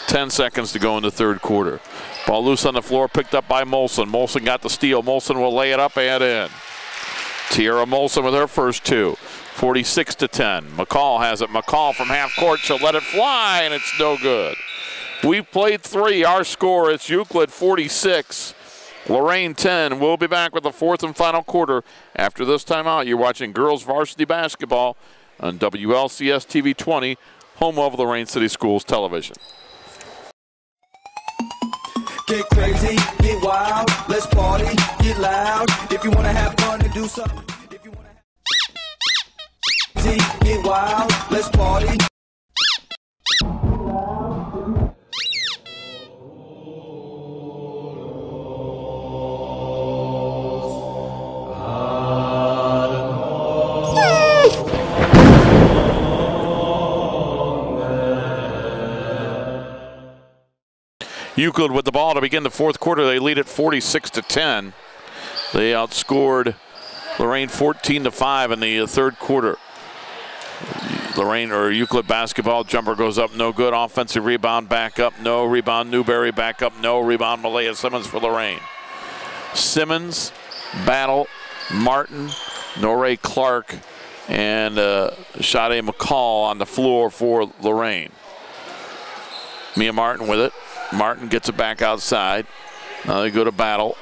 10 seconds to go in the third quarter. Ball loose on the floor, picked up by Molson. Molson got the steal. Molson will lay it up and in. Tierra Molson with her first 2. 46-10. McCall has it. McCall from half court. She'll let it fly, and it's no good. We've played 3. Our score is Euclid 46. Lorain 10. We'll be back with the fourth and final quarter. After this timeout, you're watching girls varsity basketball on WLCS TV 20, home of Lorain City Schools Television. Get crazy, get wild, let's party, get loud. If you want to have fun and do something. If you want to have get wild, let's party. Euclid with the ball to begin the fourth quarter. They lead at 46-10. They outscored Lorain 14-5 in the third quarter. Lorain or Euclid basketball, jumper goes up, no good. Offensive rebound, back up, no. Rebound, Newberry, back up, no. Rebound, Malaya Simmons for Lorain. Simmons, Battle, Martin, Noré Clark, and Sade McCall on the floor for Lorain. Mia Martin with it. Martin gets it back outside. Now they go to Battle.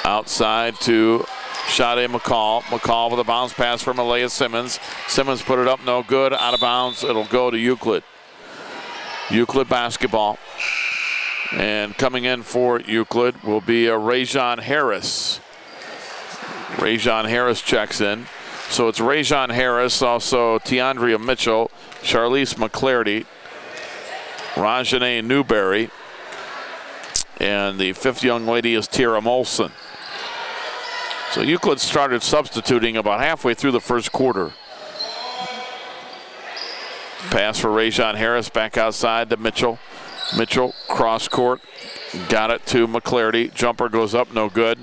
Outside to Sade McCall. McCall with a bounce pass from Malaya Simmons. Simmons put it up, no good. Out of bounds, it'll go to Euclid. Euclid basketball. And coming in for Euclid will be Rajon Harris. Rajon Harris checks in. So it's Rajon Harris, also Tiandria Mitchell, Charlize McClarty, Rajane Newberry, and the fifth young lady is Tierra Molson. So Euclid started substituting about halfway through the first quarter. Pass for Rajon Harris, back outside to Mitchell. Mitchell, cross court, got it to McClarty. Jumper goes up, no good.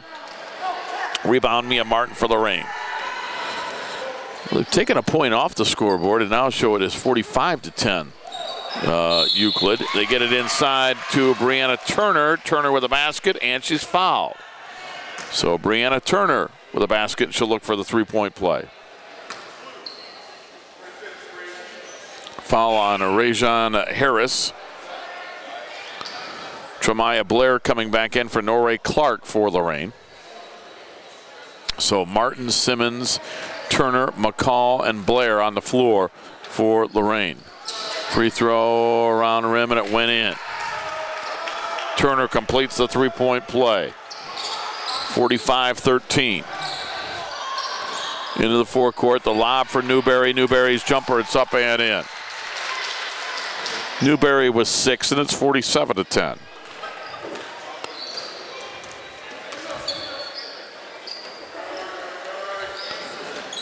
Rebound, Mia Martin for Lorain. They've taken a point off the scoreboard and now show it as 45-10. Euclid. They get it inside to Brianna Turner. Turner with a basket, and she's fouled. So Brianna Turner with a basket. She'll look for the three-point play. Foul on Rajon Harris. Tremaya Blair coming back in for Norray Clark for Lorain. So Martin, Simmons, Turner, McCall, and Blair on the floor for Lorain. Free throw around the rim, and it went in. Turner completes the three-point play. 45-13. Into the forecourt, the lob for Newberry. Newberry's jumper, it's up and in. Newberry was 6, and it's 47-10.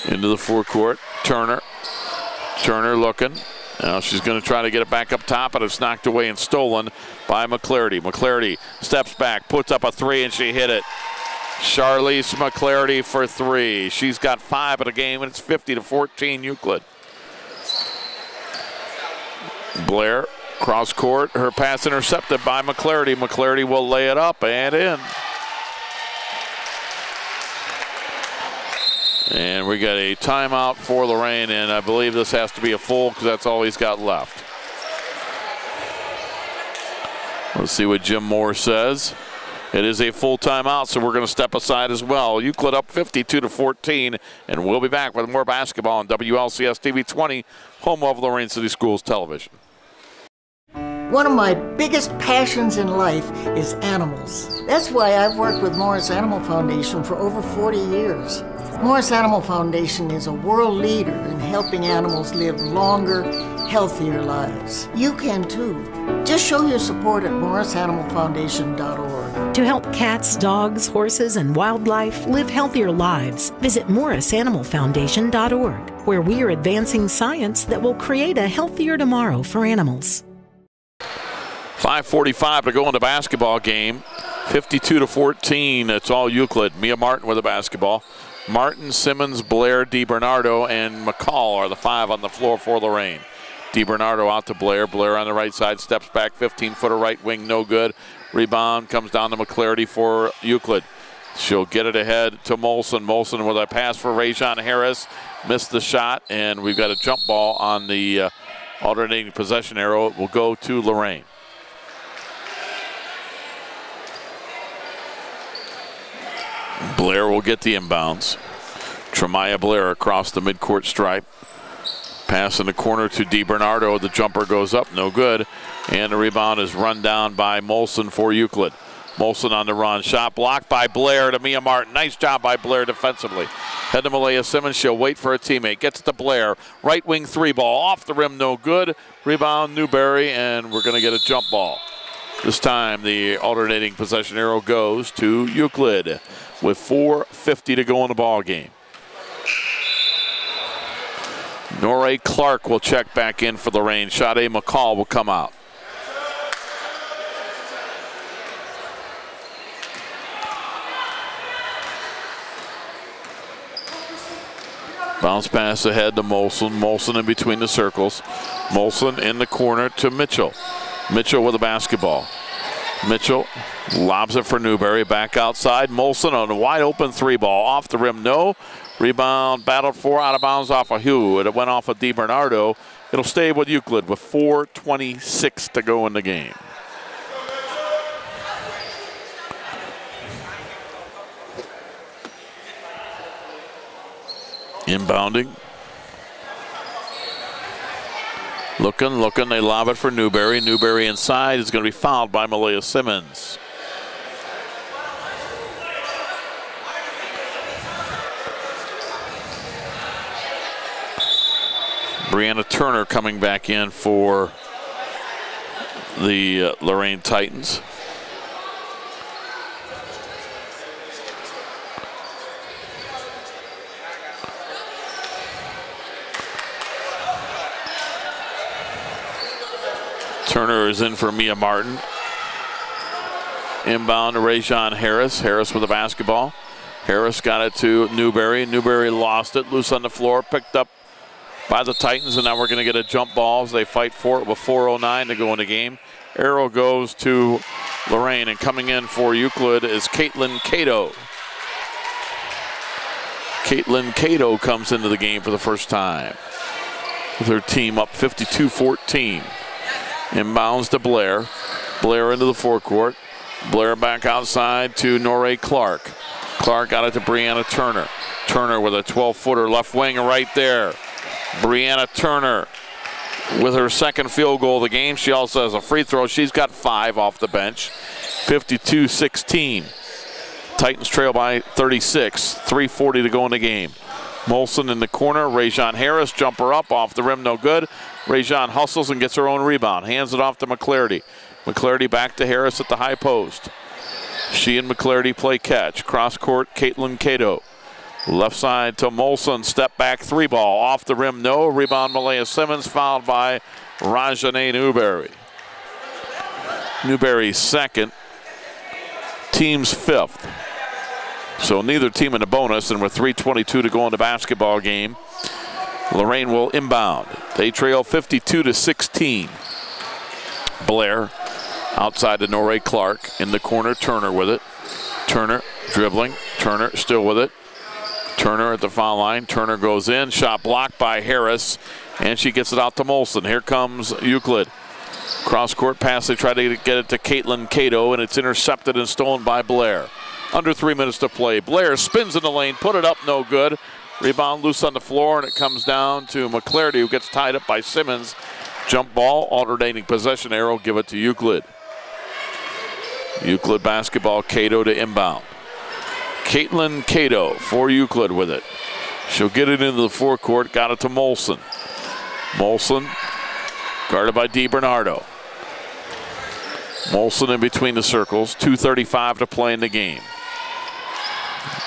Into the forecourt, Turner. Turner looking. Now she's going to try to get it back up top, but it's knocked away and stolen by McClarty. McClarty steps back, puts up a three, and she hit it. Charlize McClarty for three. She's got 5 in the game, and it's 50-14 Euclid. Blair, cross court. Her pass intercepted by McClarty. McClarty will lay it up and in. And we got a timeout for Lorain, and I believe this has to be a full because that's all he's got left. Let's see what Jim Moore says. It is a full timeout, so we're going to step aside as well. Euclid up 52-14, and we'll be back with more basketball on WLCS TV 20, home of Lorain City Schools Television. One of my biggest passions in life is animals. That's why I've worked with Morris Animal Foundation for over 40 years. Morris Animal Foundation is a world leader in helping animals live longer, healthier lives. You can too. Just show your support at morrisanimalfoundation.org. To help cats, dogs, horses, and wildlife live healthier lives, visit morrisanimalfoundation.org, where we are advancing science that will create a healthier tomorrow for animals. 5:45 to go in the basketball game. 52-14. It's all Euclid. Mia Martin with the basketball. Martin, Simmons, Blair, DiBernardo, and McCall are the 5 on the floor for Lorain. DiBernardo out to Blair. Blair on the right side, steps back, 15-footer right wing, no good. Rebound comes down to McClarty for Euclid. She'll get it ahead to Molson. Molson with a pass for Rajon Harris. Missed the shot, and we've got a jump ball on the alternating possession arrow. It will go to Lorain. Blair will get the inbounds. Tremaya Blair across the midcourt stripe. Pass in the corner to DiBernardo. The jumper goes up, no good. And the rebound is run down by Molson for Euclid. Molson on the run. Shot blocked by Blair to Mia Martin. Nice job by Blair defensively. Head to Malaya Simmons. She'll wait for a teammate. Gets it to Blair. Right wing three ball. Off the rim, no good. Rebound Newberry, and we're going to get a jump ball. This time the alternating possession arrow goes to Euclid with 4:50 to go in the ball game. Norray Clark will check back in for Lorain. Sade McCall will come out. Bounce pass ahead to Molson. Molson in between the circles. Molson in the corner to Mitchell. Mitchell with the basketball. Mitchell lobs it for Newberry. Back outside. Molson on a wide open three ball. Off the rim, no. Rebound battled for, out of bounds off of Hugh. It went off of DiBernardo. It'll stay with Euclid with 4:26 to go in the game. Inbounding. Looking, they lob it for Newberry. Newberry inside is going to be fouled by Malaya Simmons. Brianna Turner coming back in for the Lorain Titans. Turner is in for Mia Martin. Inbound to Rajon Harris. Harris with the basketball. Harris got it to Newberry. Newberry lost it. Loose on the floor. Picked up by the Titans. And now we're going to get a jump ball as they fight for it with 4:09 to go in the game. Arrow goes to Lorain. And coming in for Euclid is Caitlin Cato. Caitlin Cato comes into the game for the first time with her team up 52-14. Inbounds to Blair. Blair into the forecourt. Blair back outside to Norée Clark. Clark got it to Brianna Turner. Turner with a 12-footer left wing right there. Brianna Turner with her second field goal of the game. She also has a free throw. She's got 5 off the bench. 52-16. Titans trail by 36. 3:40 to go in the game. Molson in the corner. Rajon Harris, jumper up, off the rim, no good. Rajon hustles and gets her own rebound. Hands it off to McClarty. McClarty back to Harris at the high post. She and McClarty play catch. Cross court, Caitlin Cato. Left side to Molson. Step back 3-ball. Off the rim, no. Rebound, Malaya Simmons, fouled by Rajane Newberry. Newberry's second. Team's 5th. So neither team in a bonus, and with 3:22 to go in the basketball game, Lorain will inbound. They trail 52-16. Blair outside to Norée Clark. In the corner, Turner with it. Turner dribbling. Turner still with it. Turner at the foul line. Turner goes in. Shot blocked by Harris, and she gets it out to Molson. Here comes Euclid. Cross-court pass. They try to get it to Caitlin Cato, and it's intercepted and stolen by Blair. Under 3 minutes to play. Blair spins in the lane, put it up, no good. Rebound loose on the floor, and it comes down to McClarty, who gets tied up by Simmons. Jump ball, alternating possession arrow, give it to Euclid. Euclid basketball, Cato to inbound. Caitlin Cato for Euclid with it. She'll get it into the forecourt, got it to Molson. Molson guarded by DiBernardo. Molson in between the circles, 2:35 to play in the game.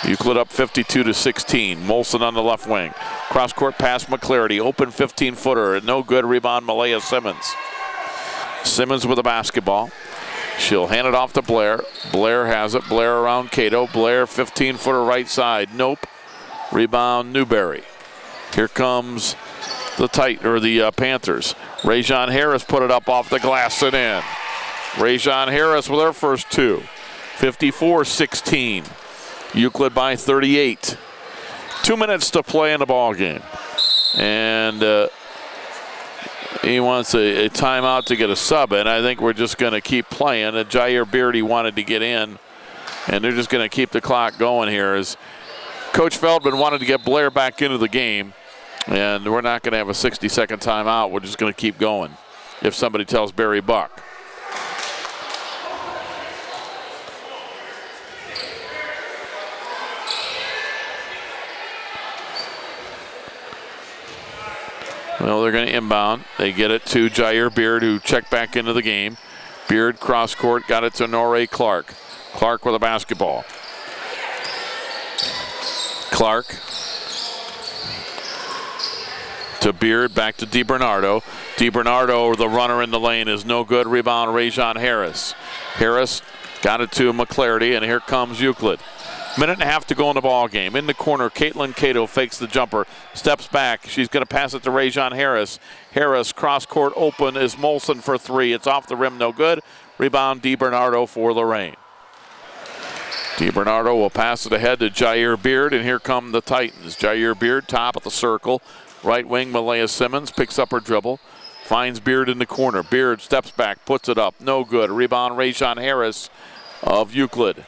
Euclid up 52-16. Molson on the left wing. Cross-court pass McClarty. Open 15-footer. No good. Rebound Malaya Simmons. Simmons with the basketball. She'll hand it off to Blair. Blair has it. Blair around Cato. Blair 15-footer right side. Nope. Rebound Newberry. Here comes the Panthers. Rajon Harris put it up off the glass and in. Rajon Harris with her first 2. 54-16. Euclid by 38. 2 minutes to play in the ball game, and he wants a timeout to get a sub in. I think we're just going to keep playing. Jair Beardy wanted to get in, and they're just going to keep the clock going here. As Coach Feldman wanted to get Blair back into the game, and we're not going to have a 60-second timeout. We're just going to keep going if somebody tells Barry Buck. Well, they're going to inbound. They get it to Jair Beard, who checked back into the game. Beard cross court, got it to Norée Clark. Clark with a basketball. Clark to Beard, back to DiBernardo. DiBernardo, the runner in the lane, is no good. Rebound, Rajon Harris. Harris got it to McClarty, and here comes Euclid. Minute and a half to go in the ball game. In the corner, Caitlin Cato fakes the jumper, steps back. She's going to pass it to Rajon Harris. Harris, cross court open, is Molson for 3. It's off the rim, no good. Rebound, DiBernardo for Lorain. DiBernardo will pass it ahead to Jair Beard, and here come the Titans. Jair Beard, top of the circle. Right wing, Malaya Simmons picks up her dribble. Finds Beard in the corner. Beard steps back, puts it up, no good. Rebound, Rajon Harris of Euclid.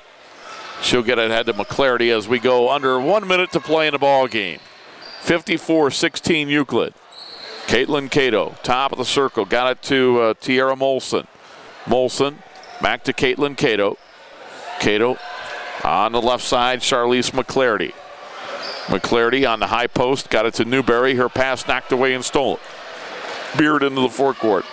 She'll get it ahead to McClarty as we go under 1 minute to play in the ball game. 54-16 Euclid. Caitlin Cato, top of the circle, got it to Tiara Molson. Molson back to Caitlin Cato. Cato on the left side, Charlize McClarty. McClarty on the high post, got it to Newberry. Her pass knocked away and stolen. Beard into the forecourt.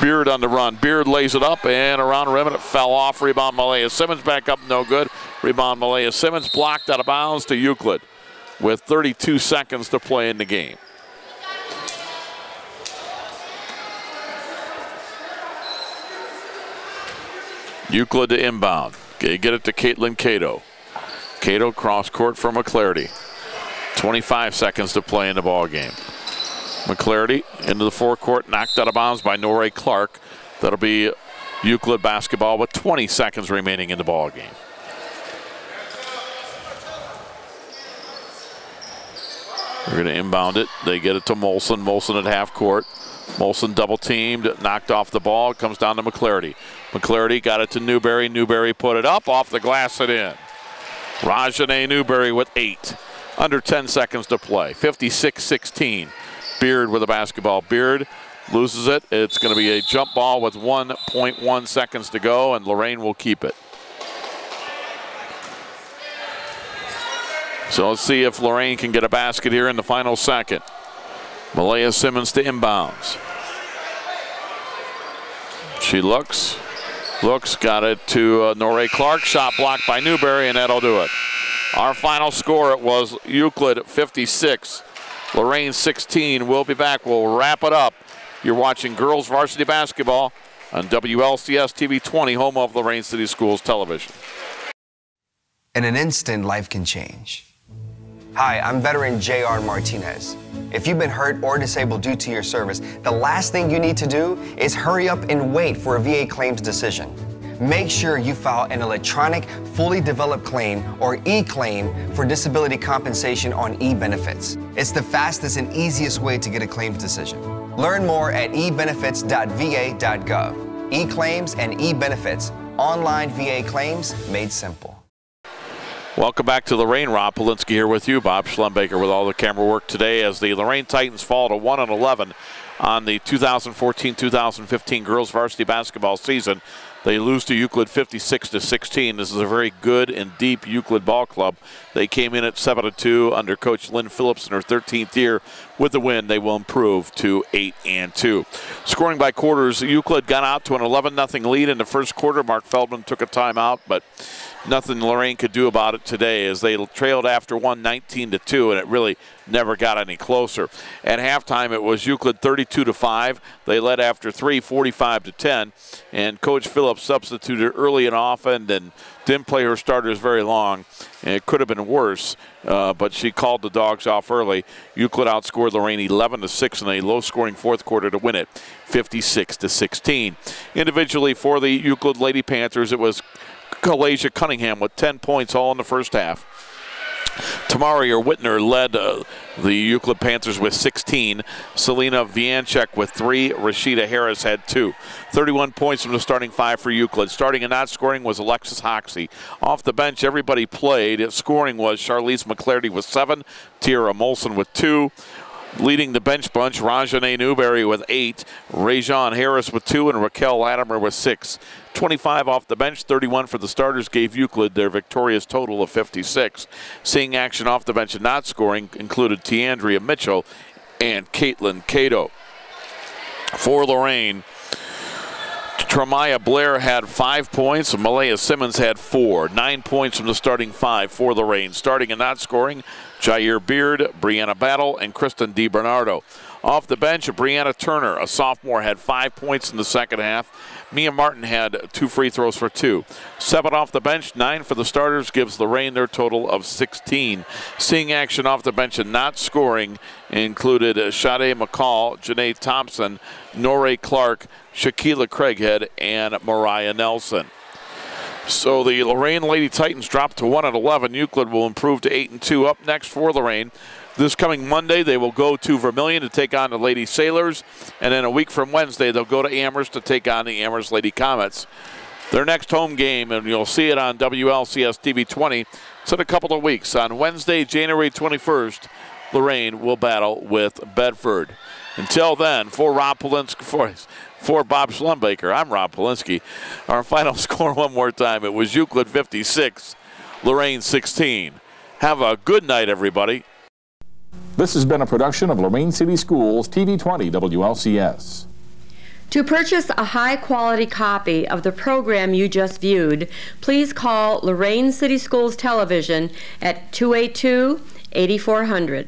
Beard on the run. Beard lays it up and around the rim and it fell off. Rebound Malaya Simmons back up, no good. Rebound Malaya Simmons blocked out of bounds to Euclid with 32 seconds to play in the game. Euclid to inbound. Get it to Caitlin Cato. Cato cross court for McClarty. 25 seconds to play in the ball game. McClarty into the forecourt, knocked out of bounds by Lorain Clark. That'll be Euclid basketball with 20 seconds remaining in the ball game. We're going to inbound it. They get it to Molson. Molson at half court. Molson double teamed, knocked off the ball. It comes down to McClarty. McClarty got it to Newberry. Newberry put it up, off the glass and in. Rajane Newberry with 8. Under 10 seconds to play. 56-16. Beard with the basketball. Beard loses it. It's going to be a jump ball with 1.1 seconds to go, and Lorain will keep it. So let's see if Lorain can get a basket here in the final second. Malaya Simmons to inbounds. She looks, got it to Lorain Clark. Shot blocked by Newberry, and that'll do it. Our final score, it was Euclid 56, Lorain 16. We'll be back. We'll wrap it up. You're watching girls varsity basketball on WLCS TV 20, home of Lorain City Schools Television. In an instant, life can change. Hi, I'm veteran J.R. Martinez. If you've been hurt or disabled due to your service, the last thing you need to do is hurry up and wait for a VA claims decision. Make sure you file an electronic, fully developed claim, or e-claim, for disability compensation on e-benefits. It's the fastest and easiest way to get a claims decision. Learn more at ebenefits.va.gov. E-claims and e-benefits. Online VA claims made simple. Welcome back to Lorain. Rob Polinsky here with you. Bob Schlumbaker with all the camera work today as the Lorain Titans fall to 1-11 on the 2014-2015 girls varsity basketball season. They lose to Euclid 56-16. This is a very good and deep Euclid ball club. They came in at 7-2 under Coach Lynn Phillips in her 13th year. With the win, they will improve to 8-2. Scoring by quarters, Euclid got out to an 11-0 lead in the first quarter. Mark Feldman took a timeout, but nothing Lorain could do about it today as they trailed after one 19-2, and it really never got any closer. At halftime, it was Euclid 32-5. They led after 3, 45-10, and Coach Phillips substituted early and often and didn't play her starters very long. And it could have been worse, but she called the dogs off early. Euclid outscored Lorain 11-6 in a low-scoring fourth quarter to win it, 56-16. Individually for the Euclid Lady Panthers, it was Kalasia Cunningham with 10 points all in the first half. Tamaria Whitner led the Euclid Panthers with 16. Selena Vianchek with 3. Rashida Harris had 2. 31 points from the starting 5 for Euclid. Starting and not scoring was Alexis Hoxie. Off the bench, everybody played. Scoring was Charlize McClarty with 7. Tiara Molson with 2. Leading the bench bunch, Rajane Newberry with 8, Rajon Harris with 2, and Raquel Latimer with 6. 25 off the bench, 31 for the starters gave Euclid their victorious total of 56. Seeing action off the bench and not scoring included Tiandria Mitchell and Caitlin Cato. For Lorain, Tremaya Blair had 5 points. Malaya Simmons had 4. 9 points from the starting 5 for Lorain. Starting and not scoring, Jair Beard, Brianna Battle, and Kristen DiBernardo. Off the bench, Brianna Turner, a sophomore, had 5 points in the second half. Mia Martin had 2 free throws for 2. 7 off the bench, 9 for the starters, gives Lorain their total of 16. Seeing action off the bench and not scoring included Sade McCall, Janae Thompson, Norray Clark, Shaquila Craighead, and Mariah Nelson. So the Lorain Lady Titans dropped to 1-11. Euclid will improve to 8-2. Up next for Lorain, this coming Monday, they will go to Vermilion to take on the Lady Sailors. And then a week from Wednesday, they'll go to Amherst to take on the Amherst Lady Comets. Their next home game, and you'll see it on WLCS TV 20, it's in a couple of weeks. On Wednesday, January 21st, Lorain will battle with Bedford. Until then, for Bob Schlumbaker, I'm Rob Polinsky. Our final score one more time. It was Euclid 56, Lorain 16. Have a good night, everybody. This has been a production of Lorain City Schools, TV 20 WLCS. To purchase a high-quality copy of the program you just viewed, please call Lorain City Schools Television at 282-8400.